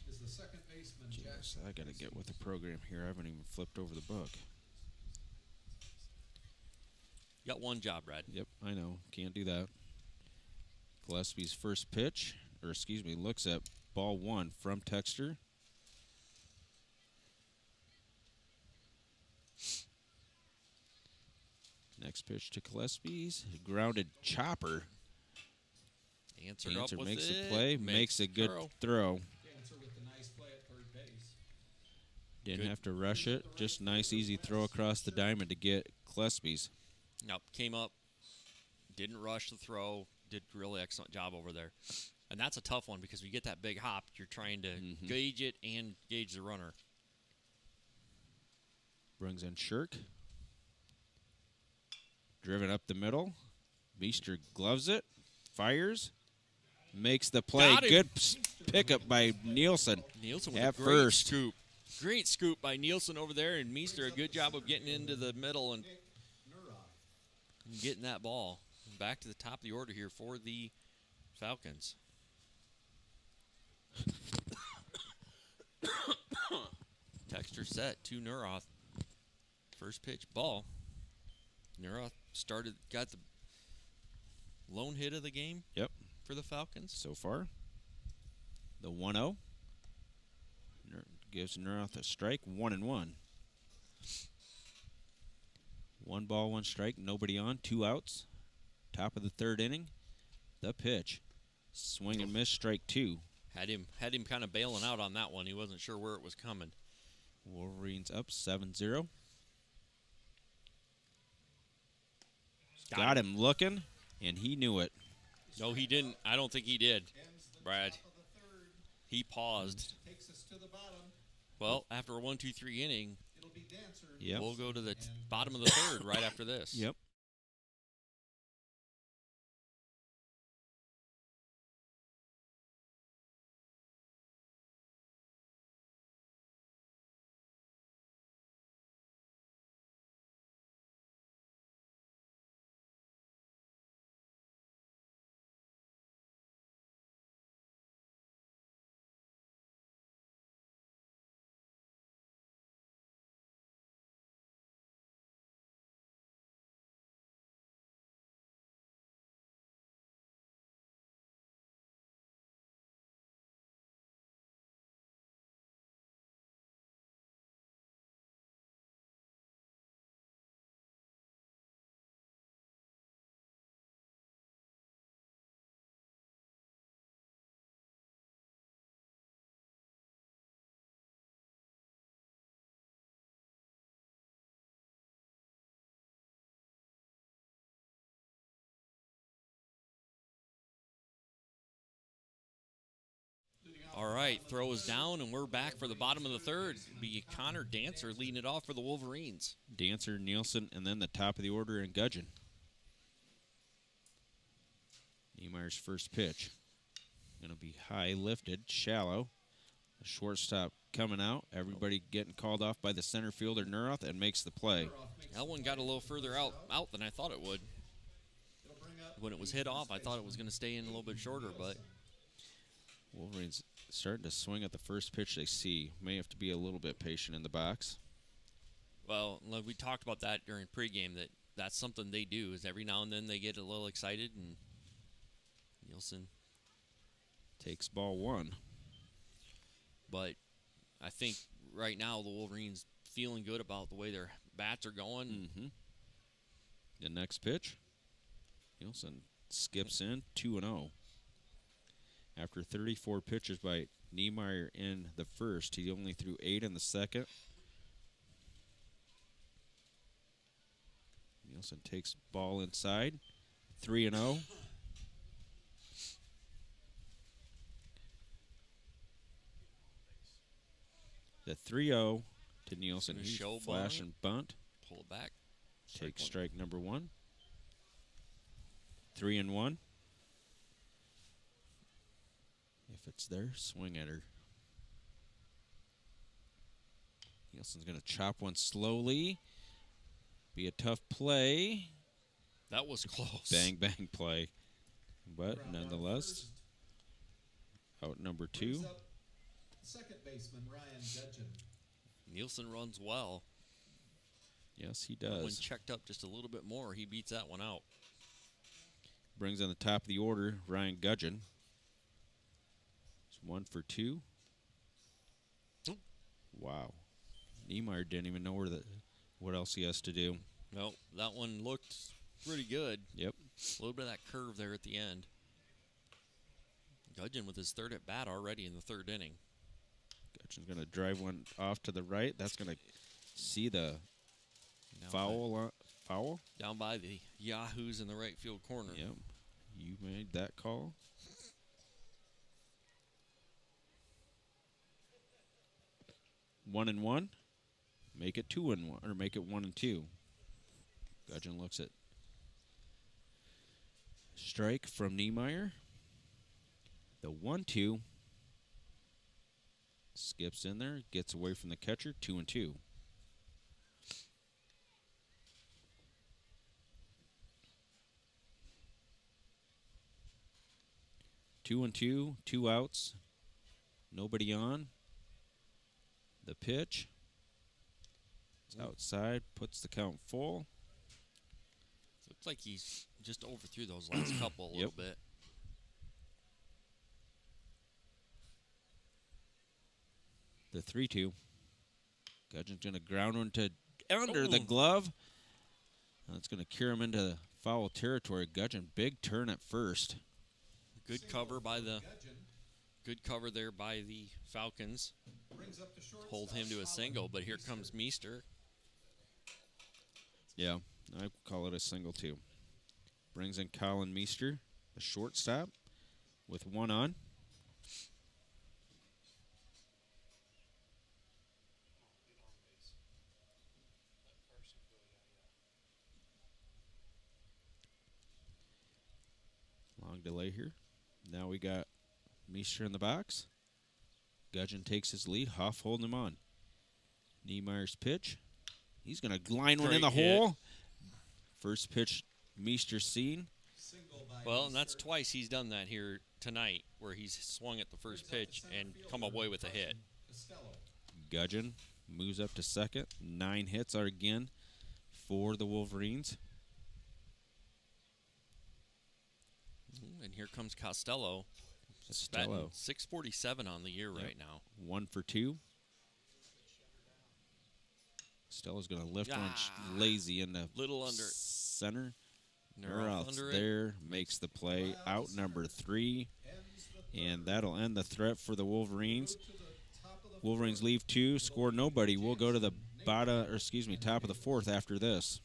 Is the second baseman, Jeez, I got to get with the program here. I haven't even flipped over the book. You got one job, Brad. Yep, I know. Can't do that. Gillespie's first pitch, looks at ball 1 from Texter. Next pitch to Gillespie's. Grounded chopper. Answer Dancer up with makes it. a play, makes a good throw. Dancer with a nice play at third base. Didn't have to rush it. Just nice, easy throw across the diamond to get Gillespie's. Nope, came up, didn't rush the throw, did a really excellent job over there. And that's a tough one because we get that big hop, you're trying to gauge it and gauge the runner. Brings in Shirk. Driven up the middle. Meester gloves it. Fires. Makes the play. Got him. Good pickup by Nielsen. Nielsen with at a great first. scoop. Great scoop by Nielsen over there, and Meester a good job of getting into the middle and getting that ball. Back to the top of the order here for the Falcons. Texter set to Nuroth. First pitch, ball. Nuroth got the lone hit of the game Yep. for the Falcons. So far. The 1-0 gives Neuroth a strike. 1-1. 1 ball, 1 strike. Nobody on. 2 outs. Top of the 3rd inning. The pitch. Swing and miss. Strike 2. Had him kind of bailing out on that one. He wasn't sure where it was coming. Wolverines up 7-0. Got Got him looking, and he knew it. No, he didn't. I don't think he did, Ends the Brad. top of the third. He paused. Takes us to the bottom. Well, after a 1-2-3 inning, It'll be Dancer. Yep. we'll go to the bottom of the 3rd right after this. Yep. All right, throw is down, and we're back for the bottom of the 3rd. Be Connor Dancer leading it off for the Wolverines. Dancer, Nielsen, and then the top of the order in Gudgeon. Niemeyer's first pitch. Going to be high lifted, shallow. The shortstop coming out. Everybody getting called off by the center fielder, Neuroth, and makes the play. That one got a little further out than I thought it would. When it was hit off, I thought it was going to stay in a little bit shorter, but Wolverines starting to swing at the first pitch they see. May have to be a little bit patient in the box. well, like we talked about that during pregame. That's something they do. Is every now and then they get a little excited, and Nielsen. Takes ball 1. But I think right now the Wolverines feeling good about the way their bats are going. Mm-hmm. The next pitch, Nielsen skips in 2-0. After 34 pitches by Niemeyer in the first, he only threw 8 in the second. Nielsen takes ball inside, 3-0. The 3-0 to Nielsen. Gonna He show flash bunt. and bunt. Pull it back. Take strike number 1. 3-1. If it's there, swing at her. Nielsen's going to chop one slowly. Be a tough play. That was close. Bang, bang play. But nonetheless, out number 2. Brings up second baseman Ryan Gudgeon. Nielsen runs well. Yes, he When does. checked up just a little bit more, he beats that one out. Brings on the top of the order, Ryan Gudgeon. It's 1 for 2. Oop. Wow. Niemeyer didn't even know what else he has to do. Well, that one looked pretty good. Yep. A little bit of that curve there at the end. Gudgeon with his 3rd at bat already in the 3rd inning. Gudgeon's going to drive one off to the right. That's going to see the foul. Down by the Yahoos in the right field corner. Yep. You made that call. One and one. Make it 2-1, or make it 1-2. Gudgeon looks at strike from Niemeyer. The 1-2 skips in there, gets away from the catcher. 2-2. Two and two, 2 outs, nobody on. The pitch. It's outside, puts the count full. Looks like he's just overthrew those last couple a little bit. The 3-2. Gudgeon's going to ground one to under the glove. That's going to cure him into foul territory. Gudgeon, big turn at first. Good cover there by the Falcons. Hold him to a single, but here comes Meester. Yeah, I call it a single too. Brings in Colin Meester, the shortstop, with one on. Long delay here. Now we got Meester in the box. Gudgeon takes his lead. Huff holding him on. Niemeyer's pitch. He's going to line one in the hole. First pitch Meester seen. Well, and that's twice he's done that here tonight, where he's swung at the first pitch and come away with a hit. Gudgeon moves up to second. 9 hits are again for the Wolverines. And here comes Costello. Costello. 647 on the year right now. 1 for 2. Costello's going to lift one lazy in the little under center. Neuroth under there makes the play. Out number 3. And that'll end the threat for the Wolverines. Wolverines leave 2, score nobody. We'll go to the top of the 4th after this.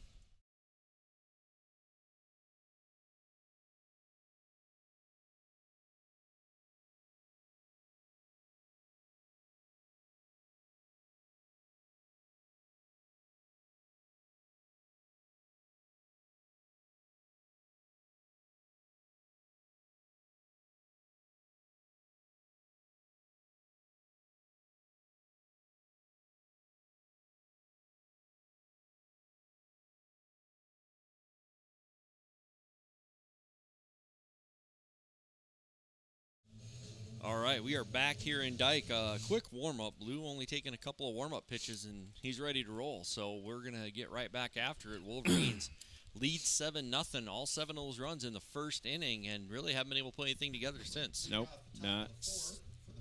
All right, we are back here in Dike. Quick warm-up. Lou only taking a couple of warm-up pitches, and he's ready to roll. So we're going to get right back after it. Wolverines lead 7-0, all 7 of those runs in the first inning, and really haven't been able to put anything together since. Nope, not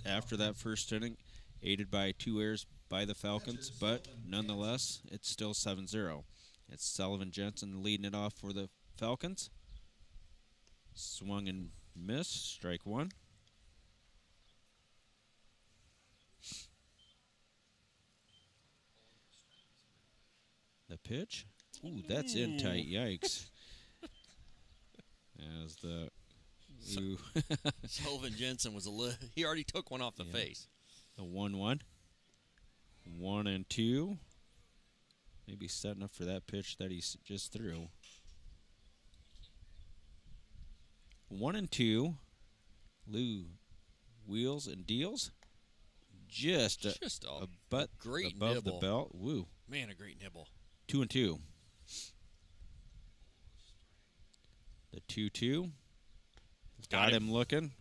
after that first inning, aided by 2 errors by the Falcons, but nonetheless, it's still 7-0. It's Sullivan Jensen leading it off for the Falcons. Swung and missed, strike 1. The pitch. Ooh, that's in tight. Yikes. As the Sullivan Jensen was he already took one off the face. The 1-1. 1-2. Maybe setting up for that pitch that he just threw. 1-2. Lou wheels and deals. Just a butt great above nibble. the belt. Woo. Man, a great nibble. 2-2. The 2-2. Got him looking.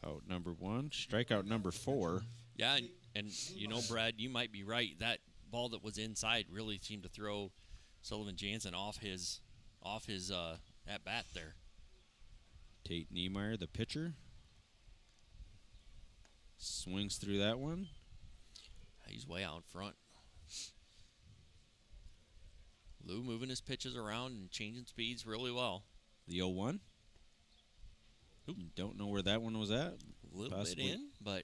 Out number 1. Strikeout number 4. Yeah, and you know, Brad, you might be right. That ball that was inside really seemed to throw Sullivan Jansen off his at bat there. Tate Niemeyer, the pitcher. Swings through that one. He's way out in front. Lou moving his pitches around and changing speeds really well. The 0-1. Don't know where that one was at. A little bit in, but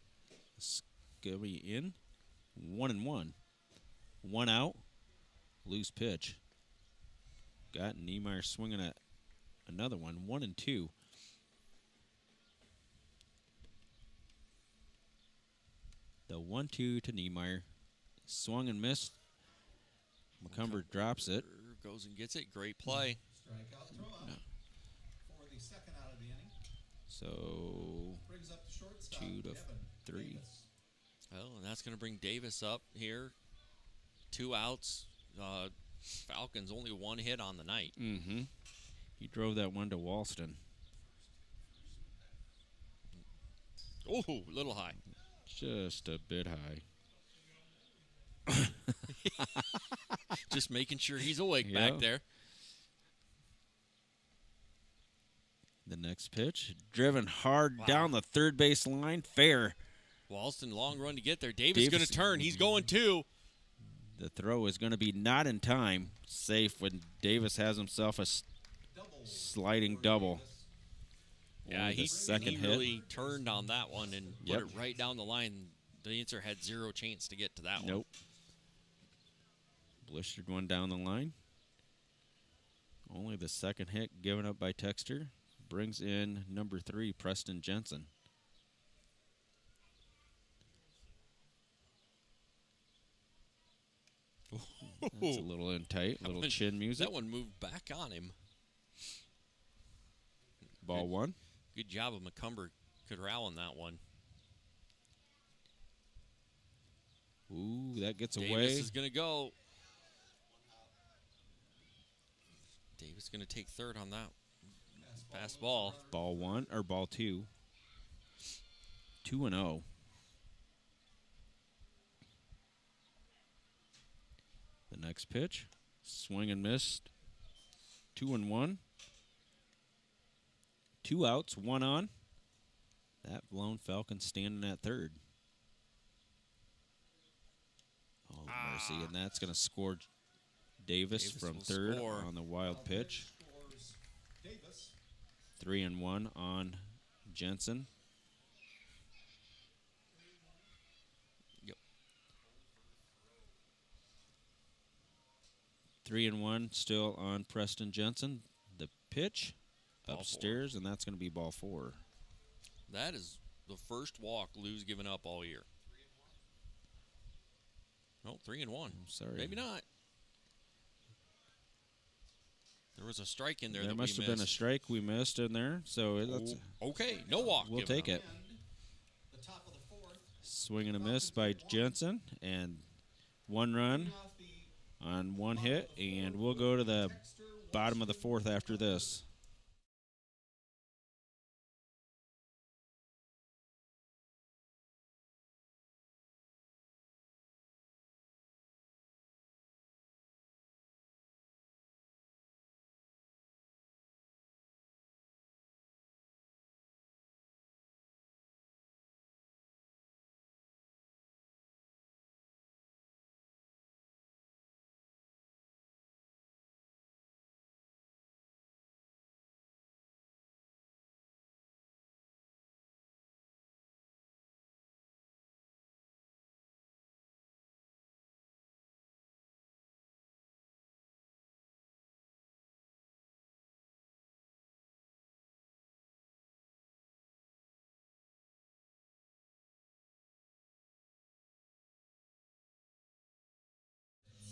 Scubby in. 1-1. 1 out. Lou's pitch. Got Niemeyer swinging at another one. 1-2. The 1-2 to Niemeyer. Swung and missed. McCumber drops it. Goes and gets it. Great play. Strikeout throw out for the second out of the inning. So Brings up the shortstop, 2 to Devin 3. Davis. Well, and that's going to bring Davis up here. 2 outs. Falcons only 1 hit on the night. Mm-hmm. He drove that one to Walston. Oh, little high. Just a bit high. Just making sure he's awake back there. The next pitch, driven hard down the third base line, fair. Walston, long run to get there. Davis going Davis- to turn. He's going too. The throw is going to be not in time. Safe when Davis has himself a sliding double. Yeah, Only the he second hit. really turned on that one and Yep. put it right down the line. The answer had zero chance to get to that one. Nope. Blistered one down the line. Only the second hit given up by Texter. Brings in number 3, Preston Jensen. That's a little in tight, little chin music. That one moved back on him. Ball 1. Good job of McCumber corralling that one. Ooh, that gets Davis away. is going to go. Davis going to take third on that fast ball. Ball 1 or ball 2. 2-0. The next pitch, swing and missed. 2-1. 2 outs, 1 on. That lone Falcon standing at third. Oh, mercy. And that's going to score Davis from will third score. on the wild pitch. Scores Davis. 3-1 on Jensen. Yep. 3-1 still on Preston Jensen. The pitch Ball upstairs, and that's going to be ball 4. That is the first walk Lou's given up all year. No, 3-1. I'm sorry. Maybe not. There was a strike in there. There that must we have been a missed. strike we missed in there, so that's Okay, no walk. we'll given take up. it. And the top of the 4th. Swing and a miss by Jensen, and 1 run Off the on 1 hit, and we'll go to the bottom of the 4th after this.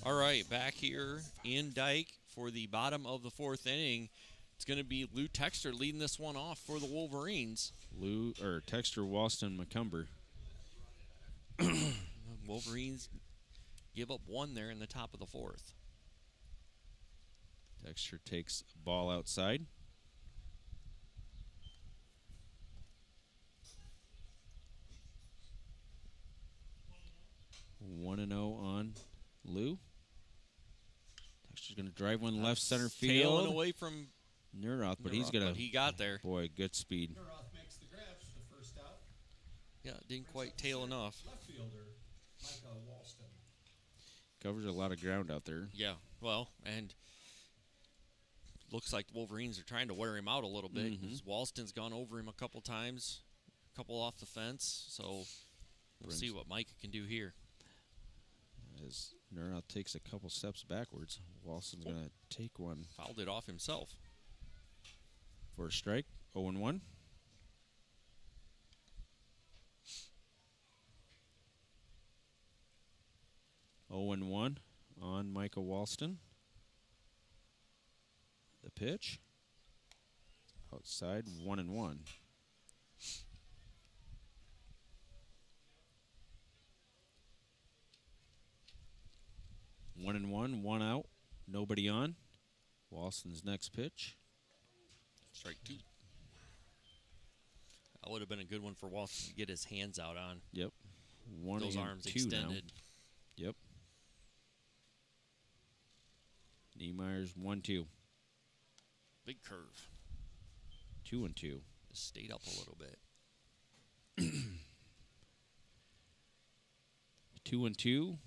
All right, back here in Dike for the bottom of the 4th inning. It's going to be Lou Texter leading this one off for the Wolverines. Texter, Walston, McCumber. Wolverines give up 1 there in the top of the 4th. Texter takes ball outside. One and 0 on Lou. Texter's going to drive one left center Tailing field. away from Neuroth, but he's Neuroth, going but he got there. Boy, good speed. Neuroth makes the grab for the first out. Yeah, didn't quite tail enough. Left fielder Micah Walston. Covers a lot of ground out there. Yeah, well, and looks like the Wolverines are trying to wear him out a little bit. Mhm. 'Cause Walston's gone over him a couple times, a couple off the fence. So we'll see what Micah can do here. As Neuroth takes a couple steps backwards, Walston's going to take one Fouled it off himself. for a strike. 0-1. Oh, 1 on Micah Walston. The pitch. Outside, 1-1. One and one out. Nobody on. Walston's next pitch. Strike 2. That would have been a good one for Walston to get his hands out on. Yep. One Those and arms 2 extended. now. Yep. Niemeyer's 1-2. Big curve. 2-2. Just stayed up a little bit. 2-2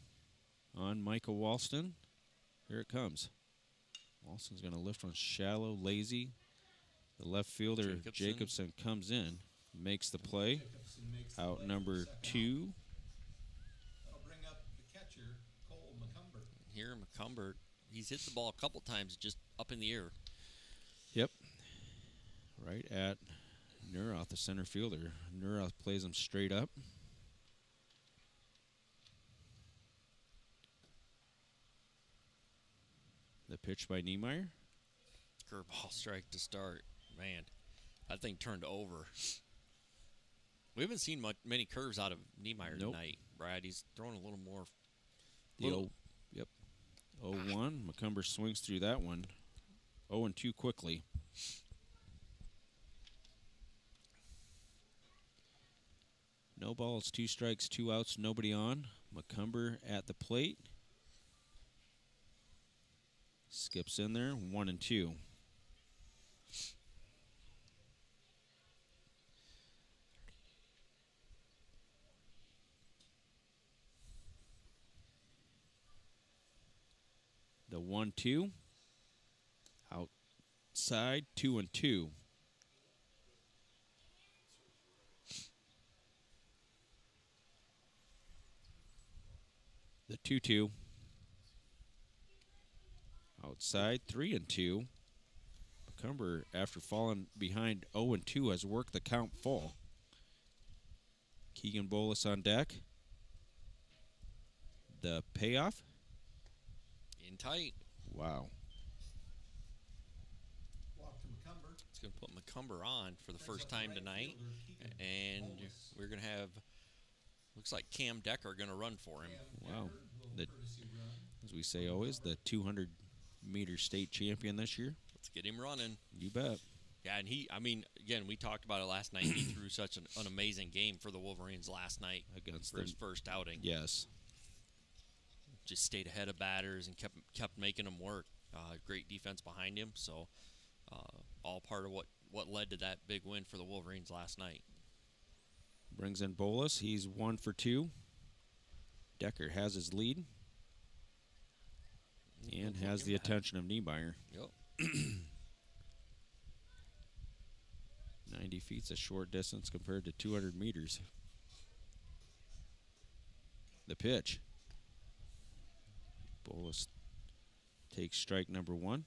on Michael Walston. Here it comes. Walston's going to lift one shallow, lazy. The left fielder, Jacobson comes in, makes the play. Out number 2. That'll bring up the catcher, Cole McCumber. Here, McCumber, he's hit the ball a couple times just up in the air. Yep. Right at Neuroth, the center fielder. Neuroth plays him straight up. The pitch by Niemeyer. Curveball strike to start. Man, that thing turned over. We haven't seen many curves out of Niemeyer tonight, Brad. He's throwing a little more. Yep. 0-1. McCumber swings through that one. 0-2 quickly. No balls, 2 strikes, 2 outs, nobody on. McCumber at the plate. Skips in there, 1-2. The 1-2. Outside, 2-2. The 2-2. Outside, 3-2. McCumber, after falling behind 0-2, has worked the count full. Keegan Bolus on deck. The payoff. In tight. Wow. Walk to McCumber. It's going to put McCumber on for the first time tonight. And we're going to have, looks like Cam Decker going to run for him. Wow. As we say always, the 200-meter state champion this year. Let's get him running. You bet. Yeah, and again, we talked about it last night. He threw such an amazing game for the Wolverines last night Against for his first outing. Yes. Just stayed ahead of batters and kept making them work. Great defense behind him. So all part of what led to that big win for the Wolverines last night. Brings in Bolus. He's 1 for 2. Decker has his lead. And has the attention of Niemeyer. Yep. 90 feet's a short distance compared to 200 meters. The pitch. Bolus takes strike number 1.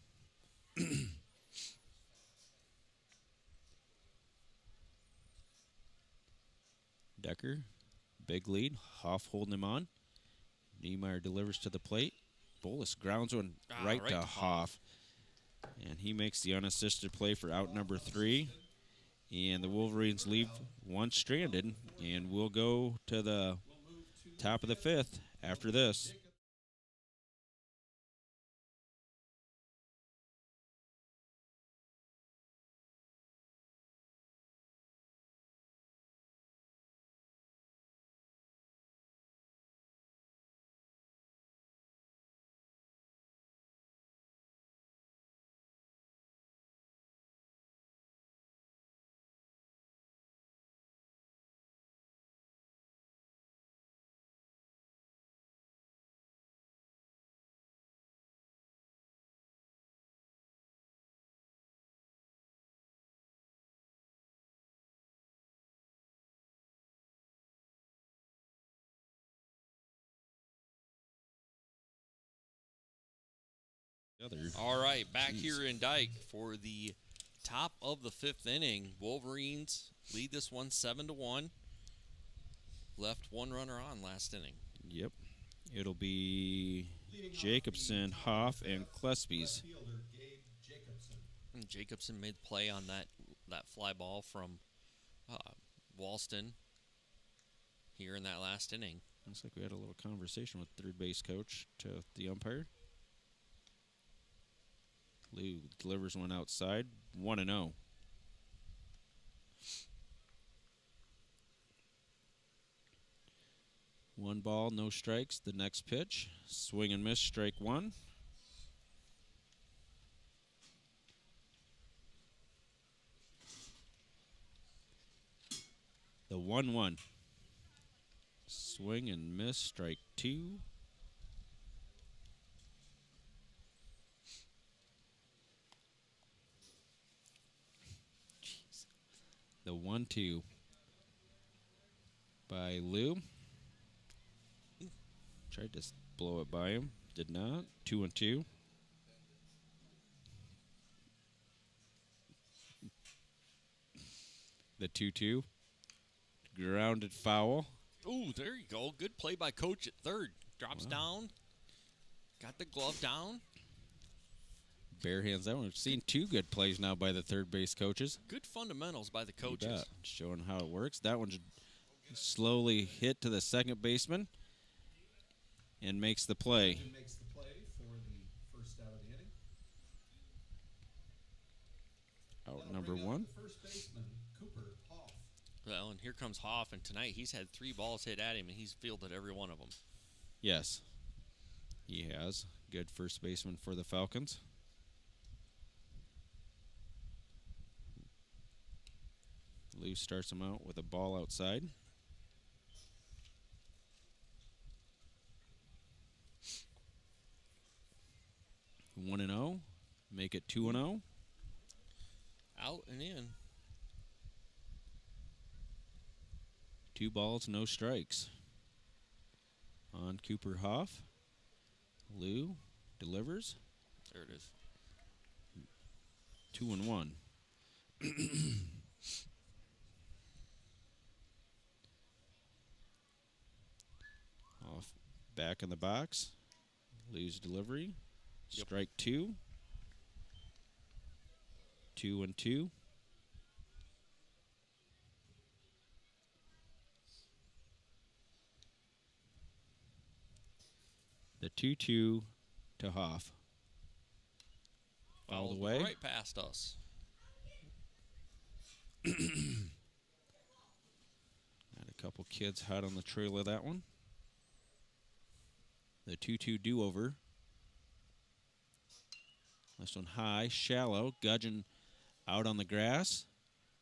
Decker, big lead. Hoff holding him on. Niemeyer delivers to the plate. Bolus grounds one right to Hoff. And he makes the unassisted play for out number 3. And the Wolverines leave one stranded. And we'll go to the top of the 5th after this. All right, back here in Dike for the top of the 5th inning. Wolverines lead this one 7-1. Left one runner on last inning. Yep. It'll be Jacobson, Hoff, and Klespies. And Jacobson made the play on that fly ball from Walston here in that last inning. Looks like we had a little conversation with third base coach to the umpire. Lou delivers one outside, 1-0. One ball, no strikes. The next pitch, swing and miss, strike 1. The 1-1. Swing and miss, strike 2. Jeez. The 1-2 by Lou. Tried to blow it by him. Did not. 2-2. The 2-2. Grounded foul. Ooh, there you go. Good play by Coach at third. Drops down. Got the glove down. Bare hands that one. We've seen 2 good plays now by the third base coaches. Good fundamentals by the You coaches. bet. Showing how it works. That one slowly hit to the second baseman and makes the play. He makes the play for the first out of the inning. Out That'll number bring up 1. the first baseman, Cooper Hoff. Well, and here comes Hoff, and tonight he's had 3 balls hit at him, and he's fielded every one of them. Yes, he has. Good first baseman for the Falcons. Lou starts him out with a ball outside. One and 0. Make it 2-0. Out and in. 2 balls, no strikes. On Cooper Hoff. Lou delivers. There it is. 2-1. Off back in the box. Lou's delivery. Yep. Strike 2. 2-2. The 2-2 to Hoff. All the Fouled way. right past us. Got a couple kids hot on the trail of that one. The 2-2 do-over. This one high, shallow. Gudgeon out on the grass.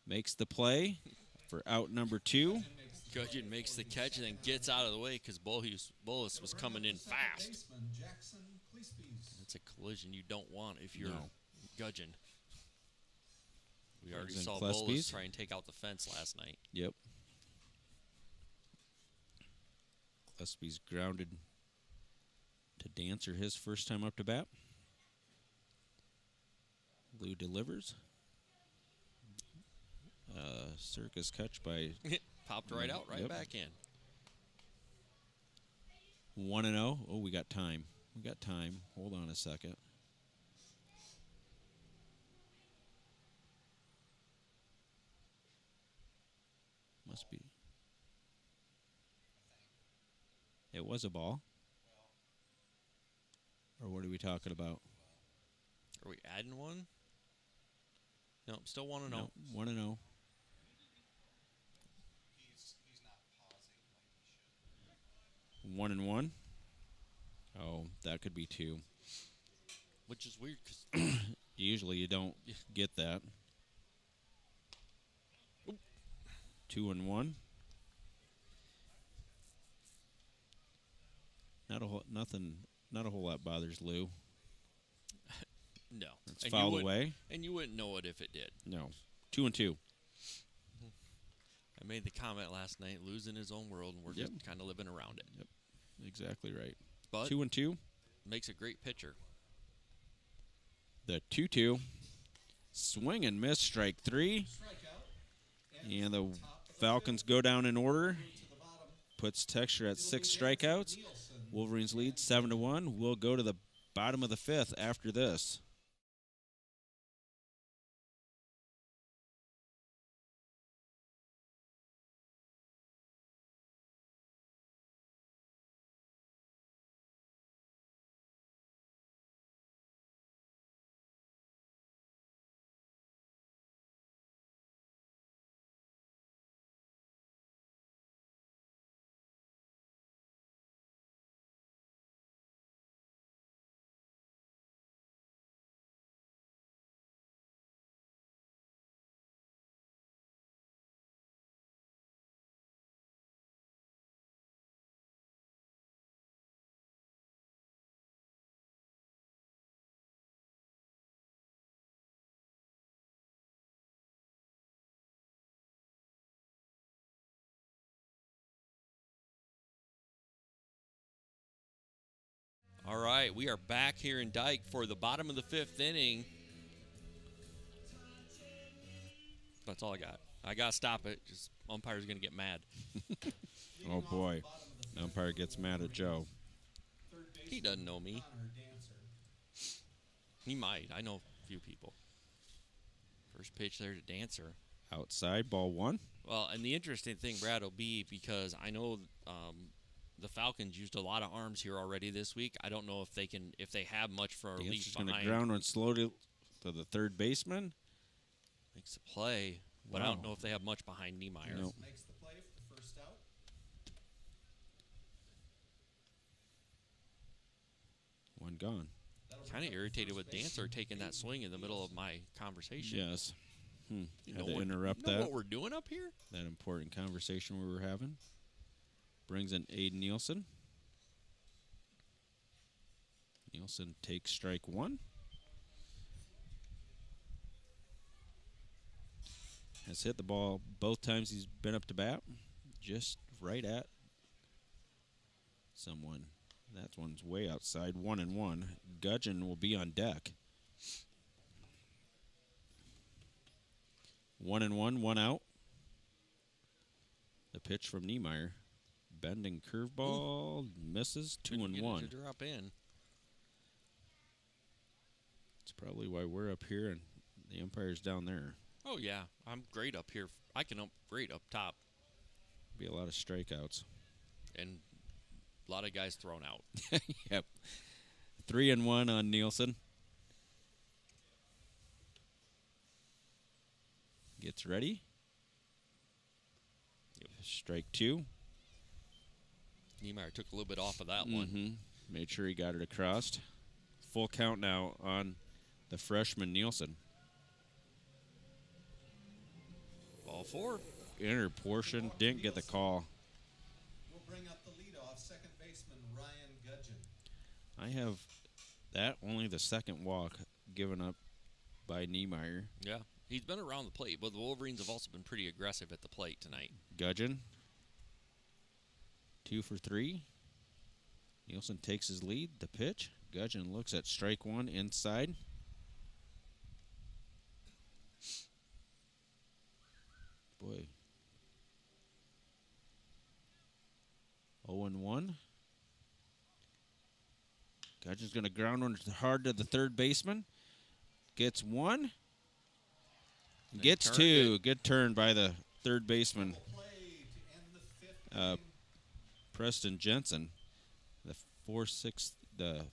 Makes the play for out number 2. Gudgeon makes the catch and then gets out of the way because Bolus was coming in fast. Baseman, Jackson Cleespies. It's a collision you don't want if you're No. Gudgeon. We already Brings in saw Klespies. Bolus try and take out the fence last night. Yep. Klespies grounded to Dancer his first time up to bat. Lou delivers. Circus catch by Popped right out, right Yep. back in. 1-0. Oh, we got time. We got time. Hold on a second. Must be. It was a ball. Or what are we talking about? Are we adding one? No, still 1-0. No, 1-0. He's not pausing like he should. 1-1. Oh, that could be 2. Which is weird because Usually you don't get that. 2-1. Not a whole lot bothers Lou. no. It's And fouled away. And you wouldn't know it if it did. No. 2-2. I made the comment last night, losing his own world, and we're Yep. just kind of living around it. Yep. Exactly right. But 2-2. makes a great pitcher. The 2-2. Swing and miss, strike 3. Strikeout. And the Falcons go down in order. To the bottom. Puts Texture at 6 strikeouts. Wolverines lead 7-1. We'll go to the bottom of the 5th after this. All right, we are back here in Dike for the bottom of the 5th inning. That's all I got. I got to stop it. Just umpire's going to get mad. Oh, boy. Umpire gets mad at Joe. He doesn't know me. He might. I know a few people. First pitch there to Dancer. Outside, ball 1. Well, and the interesting thing, Brad, will be because I know the Falcons used a lot of arms here already this week. I don't know if they have much for a relief Dancer's going to behind. ground one slowly to the third baseman. Makes a play, but I Wow. don't know if they have much behind Niemeyer. Nope. Makes the play for the first out. One gone. Kind of irritated with Dancer taking that swing in the middle of my conversation. Yes. You Had know to what- interrupt you know that. what we're doing up here? That important conversation we were having. Brings in Aiden Nielsen. Nielsen takes strike 1. Has hit the ball both times he's been up to bat. Just right at someone. That one's way outside. 1-1. Gudgeon will be on deck. 1-1, 1 out. The pitch from Niemeyer. Bending curveball, misses. Couldn't get it 2-1. to drop in. That's probably why we're up here and the umpire's down there. Oh, yeah. I'm great up here. I can great up top. Be a lot of strikeouts. And a lot of guys thrown out. Yep. 3-1 on Nielsen. Gets ready. Strike 2. Niemeyer took a little bit off of that one. Made sure he got it across. Full count now on the freshman Nielsen. Ball 4. Inner portion, didn't get the call. We'll bring up the leadoff second baseman Ryan Gudgeon. I have that only the second walk given up by Niemeyer. Yeah. He's been around the plate, but the Wolverines have also been pretty aggressive at the plate tonight. Gudgeon, 2 for 3. Nielsen takes his lead. The pitch. Gudgeon looks at strike 1 inside. Boy. 0-1. Gudgeon's going to ground one hard to the third baseman. Gets 1. They Gets turned 2. it. Good turn by the third baseman, Play to end the fifth inning. Preston Jensen. The 4-6, the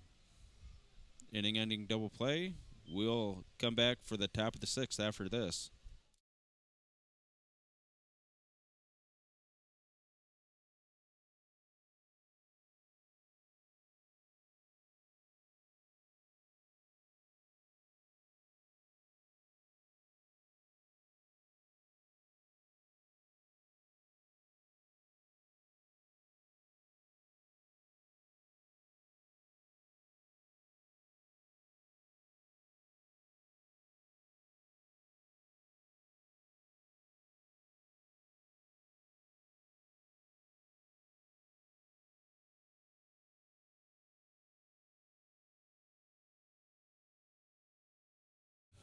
inning-ending double play. We'll come back for the top of the 6th after this.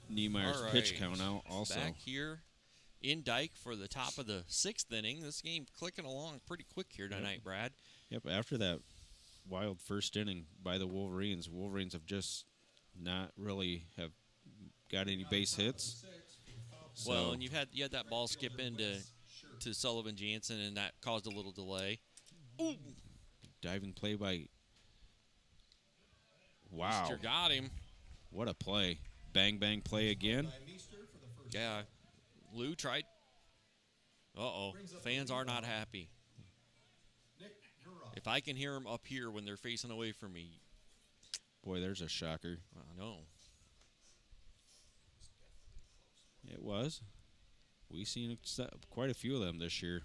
Niemeyer's All pitch right. count out also. Back here in Dike for the top of the 6th inning. This game clicking along pretty quick here tonight, Brad. Yep, after that wild first inning by the Wolverines, Wolverines have just not really have got any base hits. So, Well, and you had that ball skip into Sullivan Jansen, and that caused a little delay. Ooh, diving play by... Wow, Meester got him. what a play. Bang, bang play again. By Meester for the first Yeah, out. Lou tried. Uh-oh, fans are not happy. Nick Guroff. If I can hear them up here when they're facing away from me, Boy, there's a shocker. I know. It was. We've seen quite a few of them this year.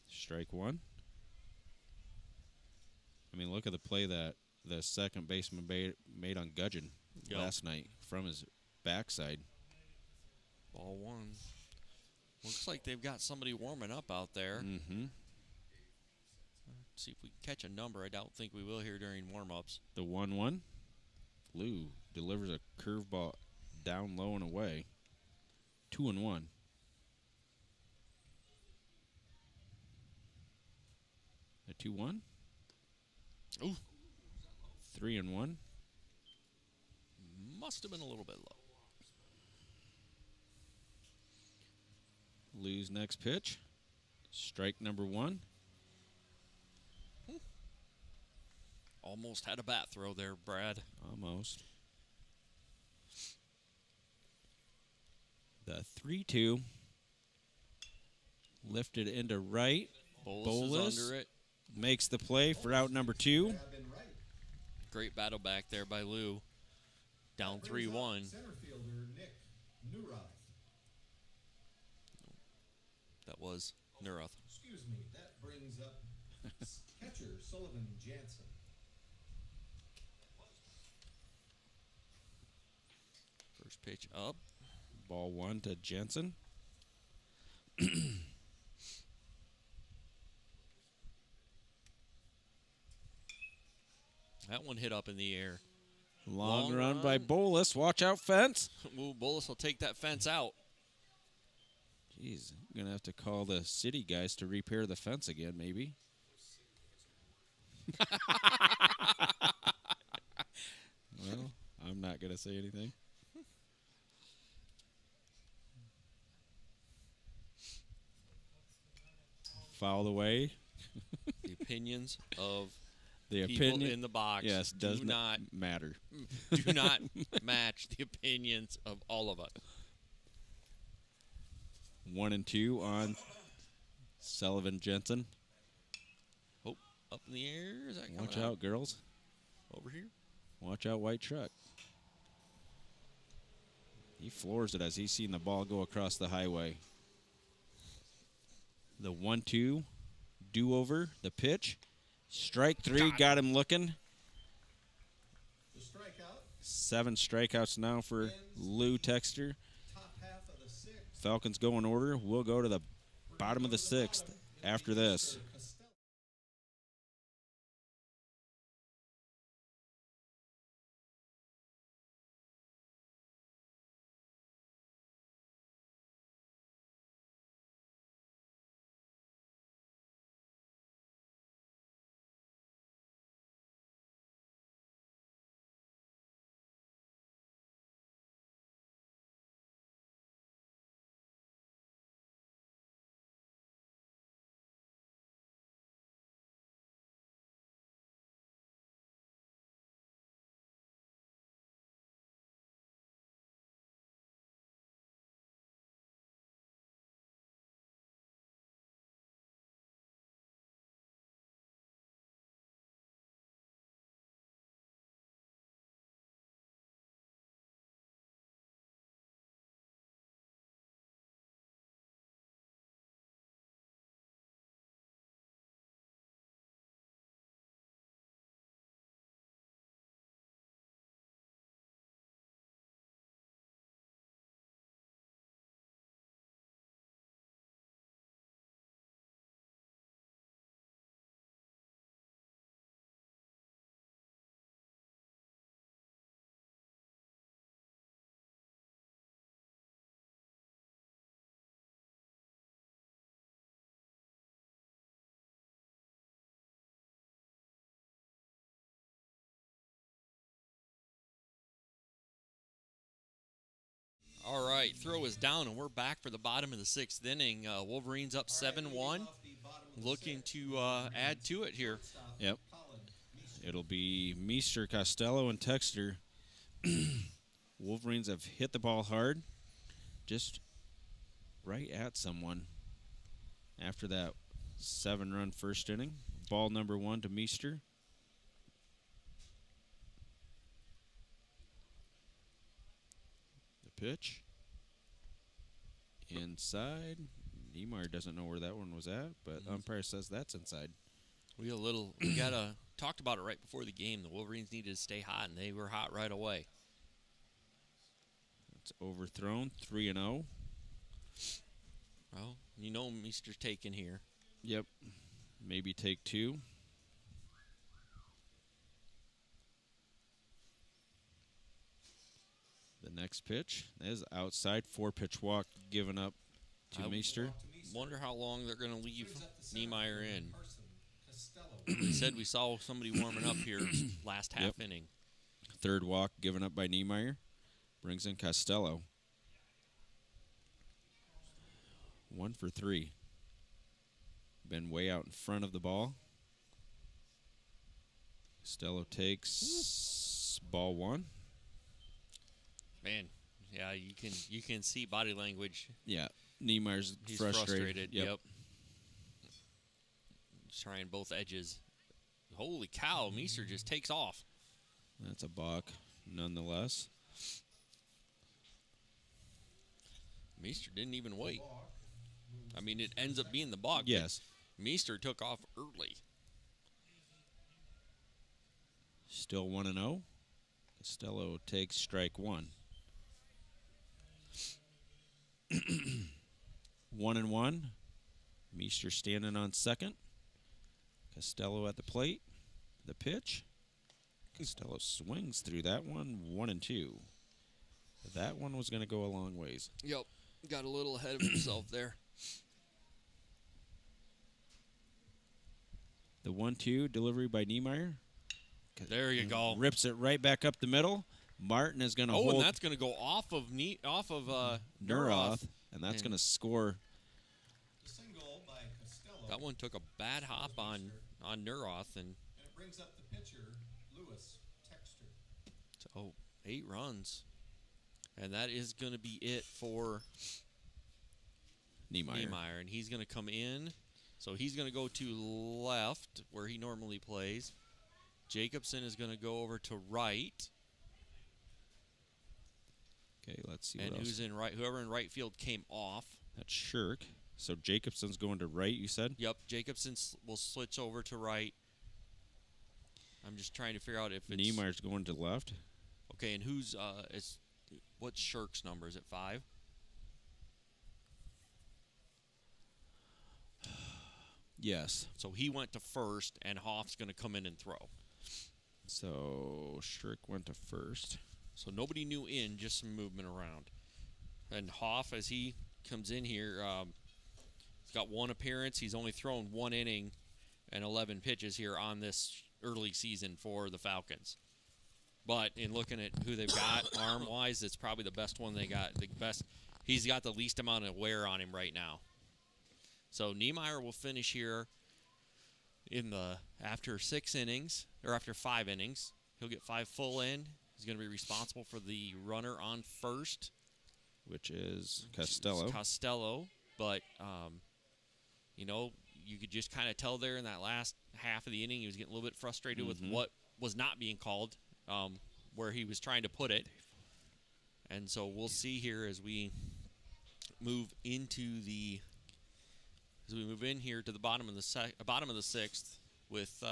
Strike 1. I mean, look at the play that the second baseman made on Gudgeon last night from his backside. Ball 1. Looks like they've got somebody warming up out there. Mm-hmm. See if we can catch a number. I don't think we will here during warm-ups. The 1-1. Lou delivers a curveball down low and away. 2-1. A 2-1. Ooh. 3-1. Must have been a little bit low. Lou's next pitch. Strike number 1. Almost had a bat throw there, Brad. Almost. The 3-2. Lifted into right. Bolus is under it. Makes the play for out number 2. Great battle back there by Lou. Down 3-1. Center fielder Nick Nurath. That was Nurath. Excuse me, that brings up catcher Sullivan Jansen. First pitch up. Ball 1 to Jensen. That one hit up in the air. Long run by Bolus. Watch out, fence. Ooh, Bolus will take that fence out. Jeez, I'm going to have to call the city guys to repair the fence again, maybe. Well, I'm not going to say anything. Foul away. The opinions of The people opinion in the box yes, does do not matter. do not match the opinions of all of us. 1 and 2 on Sullivan Jensen. Oh, up in the air. Is that coming Watch out, girls. Over here. Watch out, white truck. He floors it as he's seen the ball go across the highway. The 1-2 do-over, the pitch. Strike 3, got him looking. The strikeout, 7 strikeouts now for Lou Texter. top half of the 6th. Falcons go in order. We'll go to the bottom of the 6th after this. All right, throw is down, and we're back for the bottom of the 6th inning. Wolverines up 7-1, looking to add to it here. Yep. It'll be Meester, Costello, and Texter. Wolverines have hit the ball hard, just right at someone after that 7-run first inning. Ball number 1 to Meester. The pitch. Inside. Niemeyer doesn't know where that one was at, but umpire says that's inside. We talked about it right before the game. The Wolverines needed to stay hot, and they were hot right away. It's overthrown, 3-0. Well, you know Meester's taking here. Yep. Maybe take 2. Next pitch is outside. 4-pitch walk given up to Meester. Wonder how long they're going to leave Brings up the center Niemeyer fielder, in. Carson Costello. They said we saw somebody warming up here last half Yep. inning. 3rd walk given up by Niemeyer. Brings in Costello. 1 for 3. Been way out in front of the ball. Costello takes ball 1. Man, yeah, you can see body language. Yeah, Niemeyer's He's frustrated. Yep. He's trying both edges. Holy cow, Meester just takes off. That's a balk, nonetheless. Meester didn't even wait. I mean, it ends up being the balk. but Yes. Meester took off early. Still 1-0. Costello takes strike 1. 1-1. Meester standing on second. Costello at the plate. The pitch. Costello swings through that one. 1-2. That one was going to go a long ways. Yep. Got a little ahead of himself there. The 1-2 delivery by Niemeyer. There you go. Rips it right back up the middle. Martin is going to Oh, hold and that's going to go off of Nuroth. Nuroth, and that's And- going to score. The single by Costello. That one took a bad hop on Nuroth, and And it brings up the pitcher, Lewis Texter. so 8 runs. And that is going to be it for Niemeyer. And he's going to come in. So he's going to go to left where he normally plays. Jacobson is going to go over to right. Okay, let's see And what else. who's in right? Whoever in right field came off. That's Shirk. So Jacobson's going to right, you said? Yep, Jacobson will switch over to right. I'm just trying to figure out if it's Niemeyer's going to left. Okay, and who's what's Shirk's number? Is it 5? Yes. So he went to first, and Hoff's going to come in and throw. So Shirk went to first. So nobody new in, just some movement around. And Hoff, as he comes in here, he's got 1 appearance. He's only thrown 1 inning and 11 pitches here on this early season for the Falcons. But in looking at who they've got arm-wise, it's probably the best one they got. The best. He's got the least amount of wear on him right now. So Niemeyer will finish here in the after 6 innings, or after 5 innings. He'll get 5 full in. He's going to be responsible for the runner on first, Which is Costello. Costello. But, you could just kind of tell there in that last half of the inning, he was getting a little bit frustrated with what was not being called, where he was trying to put it. And so we'll see here as we move into the here to the bottom of the 6th with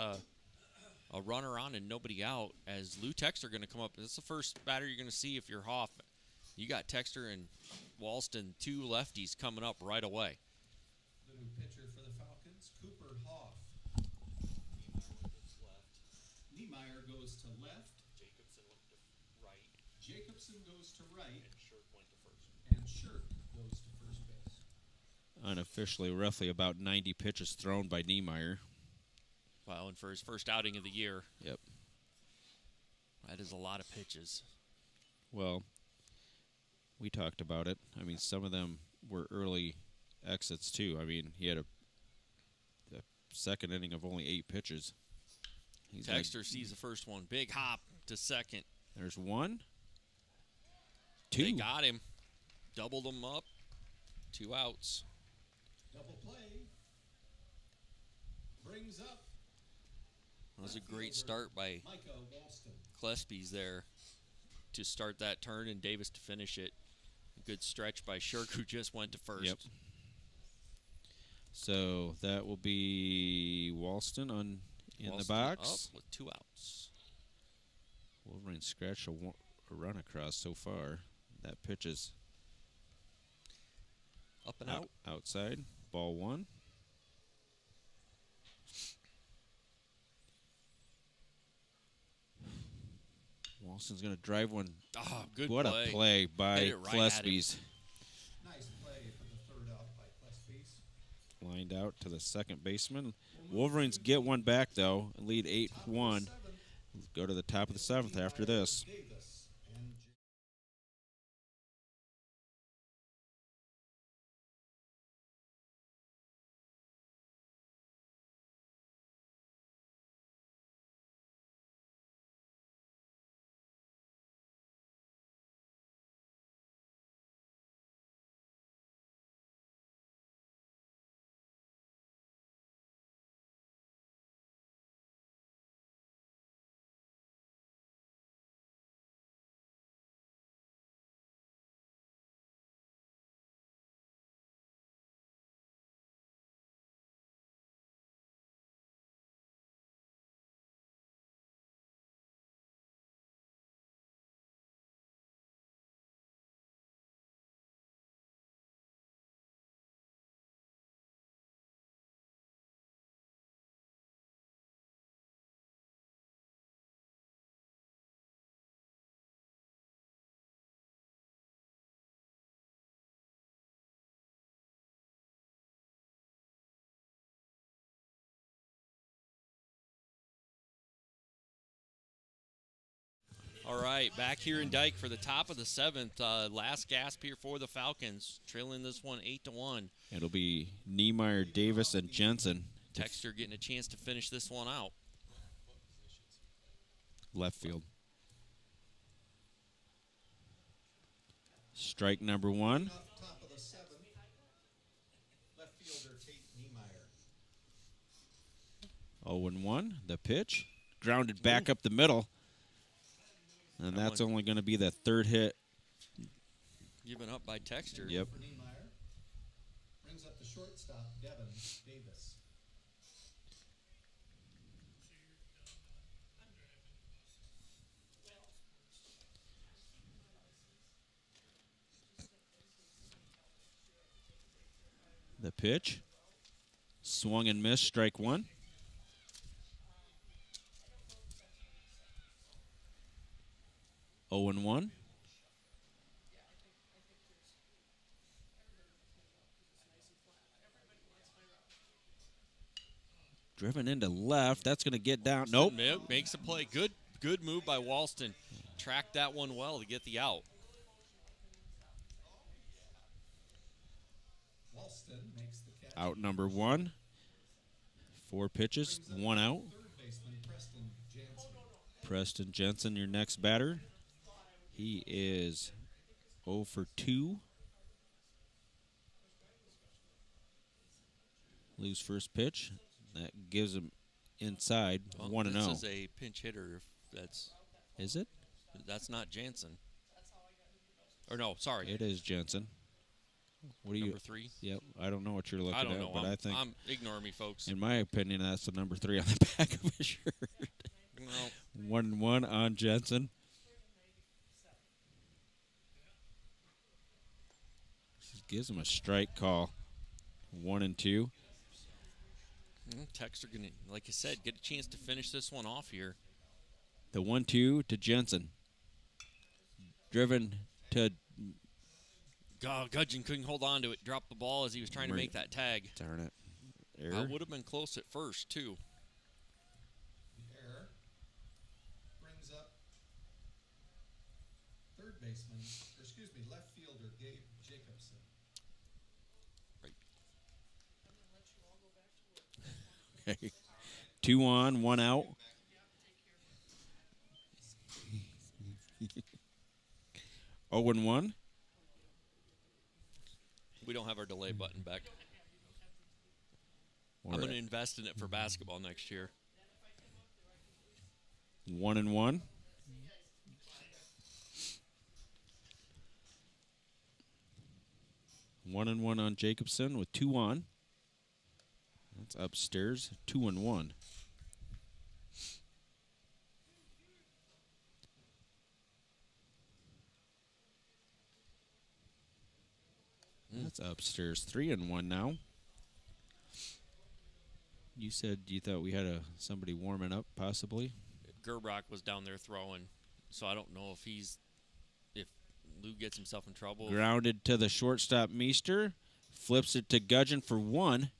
a runner on and nobody out, as Lou Texter going to come up. This is the first batter you're going to see if you're Hoff. You got Texter and Walston, 2 lefties coming up right away. The new pitcher for the Falcons, Cooper Hoff. Niemeyer goes to left. Jacobson went to right. Jacobson goes to right. And Shirk went to first. And Shirk goes to first base. Unofficially, roughly about 90 pitches thrown by Niemeyer. Wow, and for his first outing of the year, Yep. that is a lot of pitches. Well, we talked about it. I mean, some of them were early exits, too. I mean, he had a second inning of only 8 pitches. He's Texter sees the first one. Big hop to second. There's 1. 2. They got him. Doubled him up. 2 outs. Double play. Brings up That was a great start by Micah Walston. Klespies there to start that turn and Davis to finish it. A good stretch by Shirk, who just went to first. Yep. So that will be Walston in the Walston box. up with 2 outs. Wolverines scratched a run across so far. That pitch is Up and out. outside. Ball 1. Walston's going to drive one. Oh, good What play. a play by Hit it right at him. Klespies. Nice play for the third out by Klespies. Lined out to the second baseman. Wolverines get one back, though, and lead 8-1. Go to the top of the seventh after this. Davis and All right, back here in Dike for the top of the seventh. Last gasp here for the Falcons, trailing this one 8-1. It'll be Niemeyer, Davis, and Jensen. Texter getting a chance to finish this one out. Left field. Strike number one. up top of the seventh, left fielder Tate Niemeyer. 0-1. The pitch. Grounded back up the middle. And That that's one- only going to be the third hit. Given up by Texter. Yep. For Niemeyer. Brings up the shortstop, Devin Davis. The pitch. Swung and missed. Strike one. Oh and 1. Driven into left. That's going to get down. Nope. Nope. Makes a play. Good move by Walston. Tracked that one well to get the out. Walston makes the catch. Out number one. 4 pitches. 1 out. Third baseman Preston Jansen. Preston Jensen, your next batter. He is 0 for 2. Lose first pitch. That gives him inside Well, 1-0. This is a pinch hitter. If Is it? that's not Jansen. Or no, sorry. It is Jensen. What do you? Number 3. Yep. I don't know what you're looking I don't at, know. but I think, Ignore me, folks. in my opinion, that's the number 3 on the back of his shirt. No. 1-1 on Jensen. Gives him a strike call. 1-2. Texter gonna, like I said, get a chance to finish this one off here. The 1-2 to Jensen. Driven to. Gudgeon couldn't hold on to it. Dropped the ball as he was trying to make that tag. Darn it. Error. Would have been close at first, too. The error brings up third baseman, or excuse me, left fielder Gabe Jacobson. Okay. 2 on, 1 out. Oh and 1. We don't have our delay button back. I'm Or going to invest in it for basketball next year. 1-1. One and one on Jacobson with 2 on. That's upstairs. 2-1. That's upstairs. 3-1 now. You said you thought we had somebody warming up, possibly. Gerbrock was down there throwing. So I don't know if Lou gets himself in trouble. Grounded to the shortstop, Meester. Flips it to Gudgeon for 1.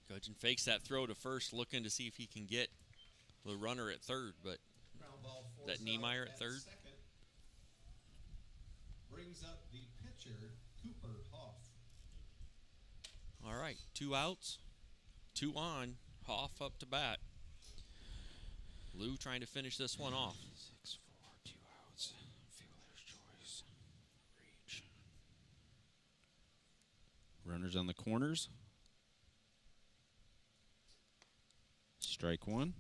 Gudgeon fakes that throw to first, looking to see if he can get the runner at third, but Ground ball that force Niemeyer out at third. second. Brings up the pitcher, Cooper Hoff. All right, 2 outs, 2 on. Hoff up to bat. Lou trying to finish this one off. 6-4, 2 outs. Fielder's choice. Reach. Runners on the corners. Strike 1.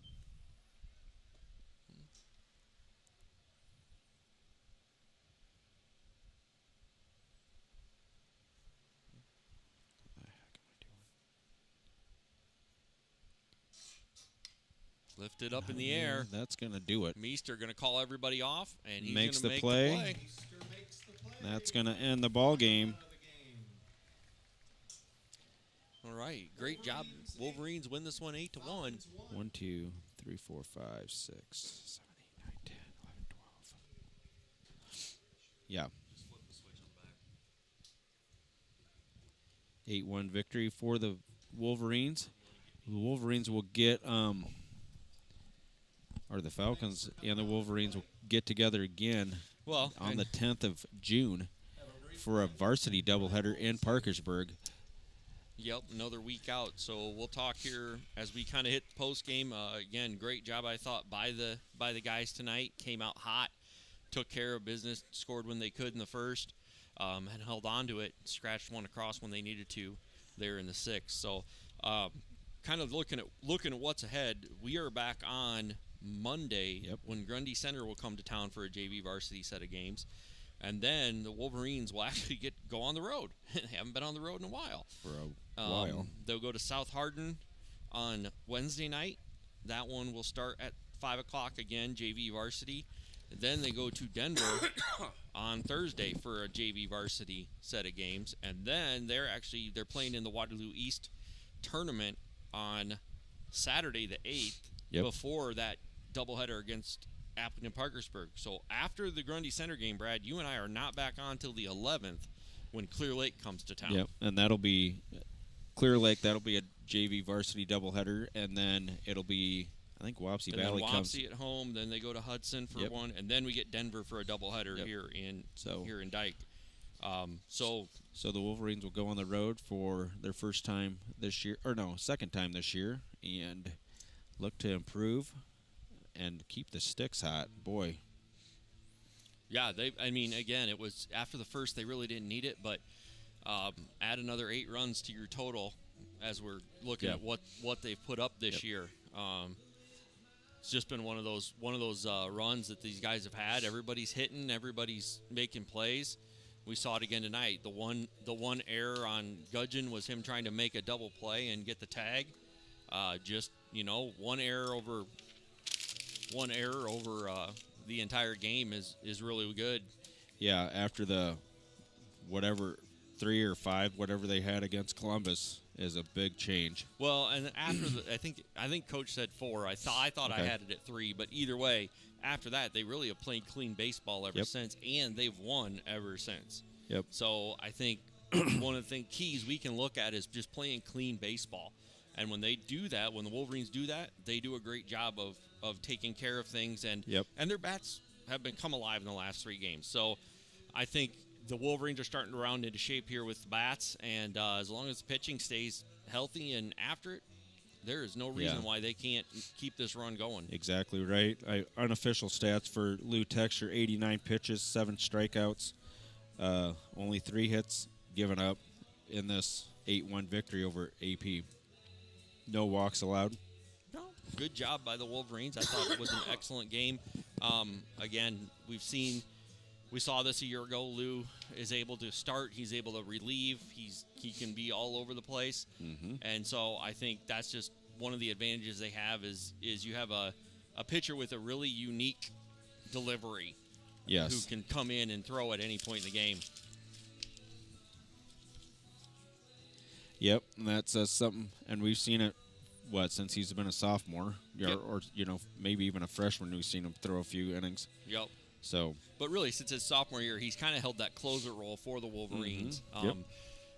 Lifted up in the air. That's going to do it. Meester going to call everybody off, and he's Makes going to the make play. the play. Easter makes the play. That's going to end the ball game. Out of the game. All right, great job. Wolverines win this one 8-1. Falcons won. 1, 2, 3, 4, 5, 6, 7, 8, 9, 10, 11, 12. Yeah. 8-1 victory for the Wolverines. The Wolverines will get, or the Falcons and the Wolverines will get together again Well, on and the 10th of June for a varsity doubleheader in Parkersburg. Yep, another week out. So we'll talk here as we kind of hit the post game. Again, great job I thought by the guys tonight. Came out hot, took care of business, scored when they could in the first, and held on to it. Scratched one across when they needed to there in the 6th. So kind of looking at what's ahead. We are back on Monday when Grundy Center will come to town for a JV varsity set of games. And then the Wolverines will actually go on the road. They haven't been on the road in a while. For a while. They'll go to South Hardin on Wednesday night. That one will start at 5 o'clock again, JV varsity. Then they go to Denver on Thursday for a JV varsity set of games. And then they're playing in the Waterloo East tournament on Saturday the 8th before that doubleheader against Aplington-Parkersburg. So after the Grundy Center game, Brad, you and I are not back on till the 11th when Clear Lake comes to town. Yep, and that'll be Clear Lake. That'll be a JV varsity doubleheader, and then it'll be, I think, Wapsie And Valley then comes. Wapsie at home. Then they go to Hudson for one, and then we get Denver for a doubleheader here in Dike. So the Wolverines will go on the road for their first time this year, or no, second time this year, and look to improve and keep the sticks hot. Boy. Yeah, again, it was after the first they really didn't need it, but add another 8 runs to your total as we're looking at what they've put up this year. It's just been one of those runs that these guys have had. Everybody's hitting, everybody's making plays. We saw it again tonight. The one error on Gudgeon was him trying to make a double play and get the tag. One error over the entire game is really good. Yeah, after the 3 or 5, whatever they had against Columbus is a big change. Well, and after I think Coach said 4. I thought I had it at 3, but either way, after that they really have played clean baseball ever since, and they've won ever since. Yep. So I think one of the keys we can look at is just playing clean baseball. And when they do that, when the Wolverines do that, they do a great job of taking care of things, and their bats have come alive in the last 3 games. So I think the Wolverines are starting to round into shape here with the bats, and as long as the pitching stays healthy and after it, there is no reason why they can't keep this run going. Exactly right. Unofficial stats for Lou Texture: 89 pitches, 7 strikeouts, only 3 hits given up in this 8-1 victory over AP. No walks allowed. No, good job by the Wolverines. I thought it was an excellent game. Again, we saw this a year ago. Lou is able to start. He's able to relieve. He can be all over the place. Mm-hmm. And so I think that's just one of the advantages they have is you have a pitcher with a really unique delivery. Yes. Who can come in and throw at any point in the game. Yep, and that's something, and we've seen it, since he's been a sophomore, or maybe even a freshman. We've seen him throw a few innings. Yep. So, But really, since his sophomore year, he's kind of held that closer role for the Wolverines. Yep.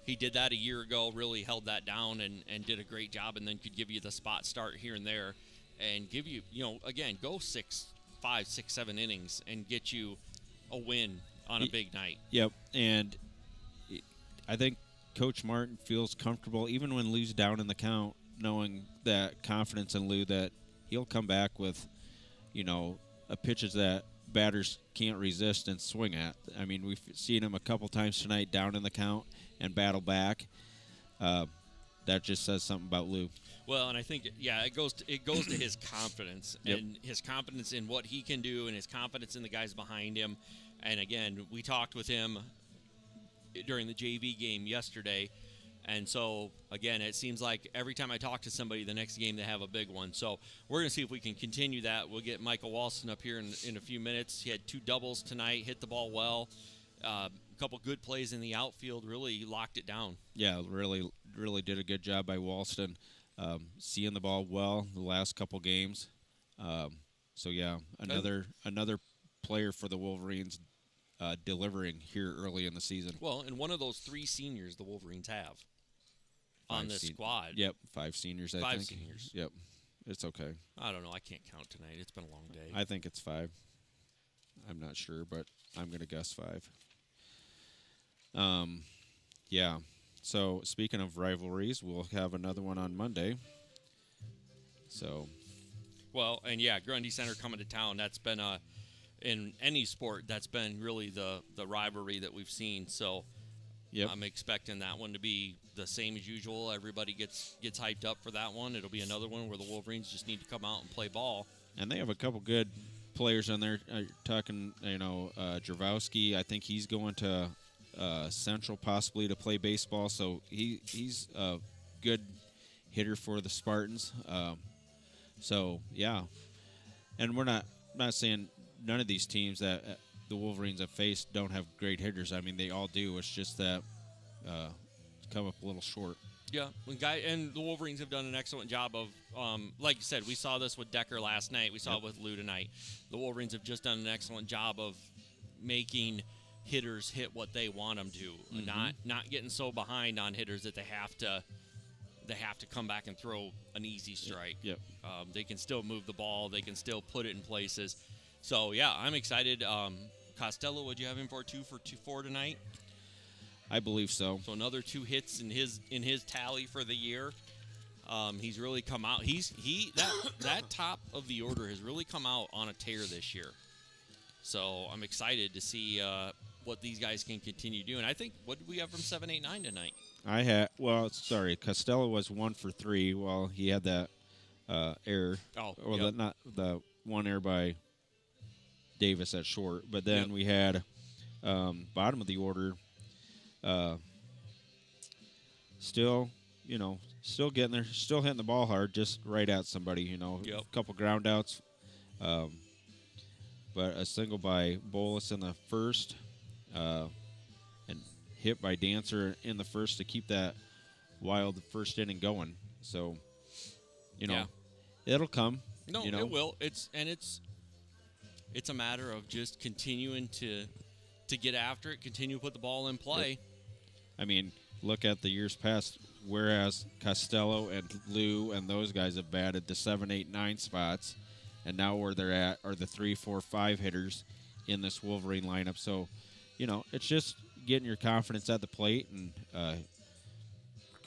He did that a year ago, really held that down and did a great job, and then could give you the spot start here and there and give you, again, go 5, 6, 7 innings and get you a win on a big night. yep. And I think Coach Martin feels comfortable, even when Lou's down in the count, knowing that confidence in Lou that he'll come back with, pitches that batters can't resist and swing at. I mean, we've seen him a couple times tonight down in the count and battle back. That just says something about Lou. Well, and I think it goes to his confidence and his confidence in what he can do and his confidence in the guys behind him. And again, we talked with him during the JV game yesterday. And so, again, it seems like every time I talk to somebody, the next game they have a big one. So we're going to see if we can continue that. We'll get Michael Walston up here in a few minutes. He had 2 doubles tonight, hit the ball well. A couple good plays in the outfield, really locked it down. Yeah, really did a good job by Walston, seeing the ball well the last couple games. Another player for the Wolverines delivering here early in the season. Well, and one of those 3 seniors the Wolverines have on this squad. Yep, 5 seniors, I think. 5 seniors. Yep, it's okay. I don't know. I can't count tonight. It's been a long day. I think it's 5. I'm not sure, but I'm going to guess 5. Yeah. So, speaking of rivalries, we'll have another one on Monday. So. Well, and Grundy Center coming to town. That's been in any sport, that's been really the rivalry that we've seen. So, I'm expecting that one to be the same as usual. Everybody gets hyped up for that one. It'll be another one where the Wolverines just need to come out and play ball. And they have a couple good players on there. Talking, Dravowski. I think he's going to Central possibly to play baseball. So he's a good hitter for the Spartans. And we're not saying none of these teams that the Wolverines have faced don't have great hitters. I mean, they all do. It's just that come up a little short. Yeah, and the Wolverines have done an excellent job of, like you said, we saw this with Decker last night. We saw it with Lou tonight. The Wolverines have just done an excellent job of making hitters hit what they want them to, not getting so behind on hitters that they have to come back and throw an easy strike. Yep. They can still move the ball. They can still put it in places. So I'm excited. Costello, would you have him for 2 for 4 tonight? I believe so. So another 2 hits in his tally for the year. He's really come out. That top of the order has really come out on a tear this year. So I'm excited to see what these guys can continue doing. I think, what did we have from 7, 8, 9 tonight? Costello was 1 for 3. Well, he had that error. Not the one error by Davis at short. But then we had bottom of the order. Still getting there, still hitting the ball hard, just right at somebody. A couple ground outs. But a single by Bolus in the first, and hit by Dancer in the first to keep that wild first inning going. So, it'll come. No, it will. It's a matter of just continuing to get after it, continue to put the ball in play. Yep. I mean, look at the years past, whereas Costello and Lou and those guys have batted the 7, 8, 9 spots, and now where they're at are the 3, 4, 5 hitters in this Wolverine lineup. So, it's just getting your confidence at the plate, and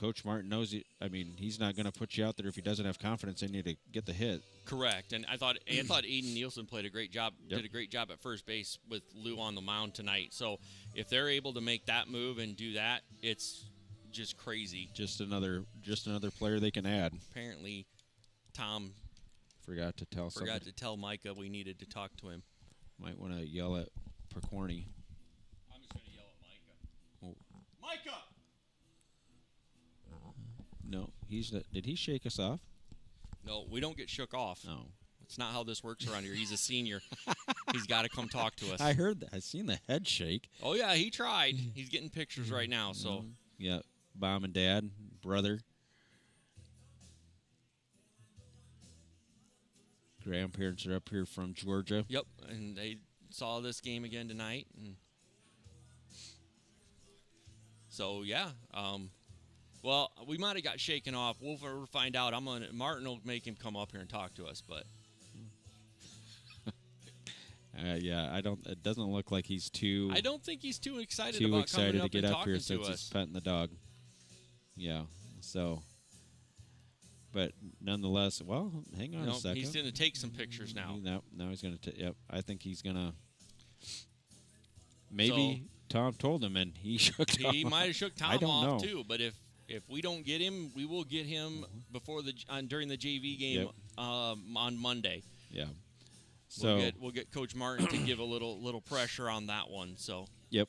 Coach Martin knows it. I mean, he's not going to put you out there if he doesn't have confidence in you to get the hit. Correct, and I thought Aiden Nielsen played a great job. Yep. Did a great job at first base with Lou on the mound tonight. So if they're able to make that move and do that, it's just crazy. Just another player they can add. Apparently, Tom forgot to tell Micah we needed to talk to him. Might want to yell at Percorny. I'm just going to yell at Micah. Oh. Micah! No, did he shake us off? No, we don't get shook off. No. It's not how this works around here. He's a senior. He's got to come talk to us. I heard that. I seen the head shake. Oh, yeah, he tried. He's getting pictures right now. So yeah, mom and dad, brother. Grandparents are up here from Georgia. Yep, and saw this game again tonight, and so yeah. Well, we might have got shaken off. We'll find out. Martin will make him come up here and talk to us, but yeah, I don't. It doesn't look like he's too. I don't think he's too excited too about excited coming to up get and up here talking since to he's us. petting the dog. Yeah. So. But nonetheless, well, hang on a second. He's going to take some pictures now. Now he's going to. Yep. I think he's going to. Maybe Tom told him, and he shook. He might have shook Tom off know. too. But if we don't get him, we will get him before during the JV game on Monday. Yeah. So we'll get Coach Martin to give a little pressure on that one. So. Yep.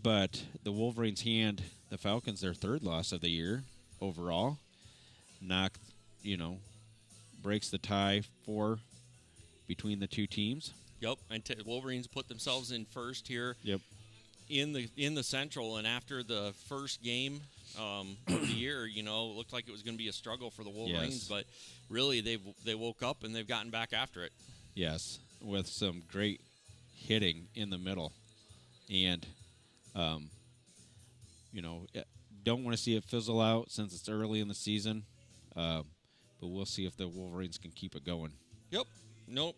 But the Wolverines hand the Falcons their third loss of the year overall. Breaks the tie between the two teams. Yep, and Wolverines put themselves in first here. Yep. In the Central, and after the first game of the year, it looked like it was going to be a struggle for the Wolverines, but really they woke up and they've gotten back after it. Yes, with some great hitting in the middle, and don't want to see it fizzle out since it's early in the season, but we'll see if the Wolverines can keep it going. Yep. Nope.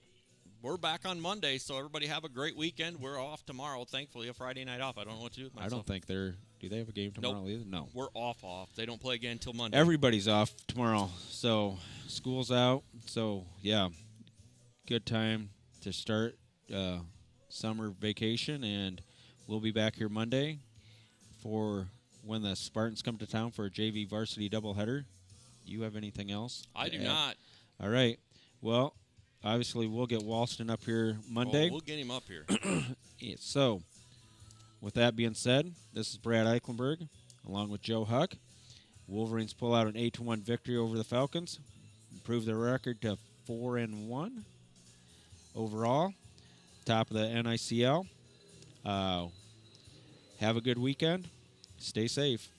We're back on Monday, so everybody have a great weekend. We're off tomorrow, thankfully, a Friday night off. I don't know what to do with myself. I don't think do they have a game tomorrow either? No. We're off. They don't play again until Monday. Everybody's off tomorrow, so school's out. So, yeah, good time to start summer vacation, and we'll be back here Monday for when the Spartans come to town for a JV varsity doubleheader. You have anything else? I do not. All right. Well, obviously, we'll get Walston up here Monday. Oh, we'll get him up here. So, with that being said, this is Brad Eichenberg, along with Joe Huck. Wolverines pull out an 8-1 victory over the Falcons, improve their record to 4-1 overall, top of the NICL. Have a good weekend. Stay safe.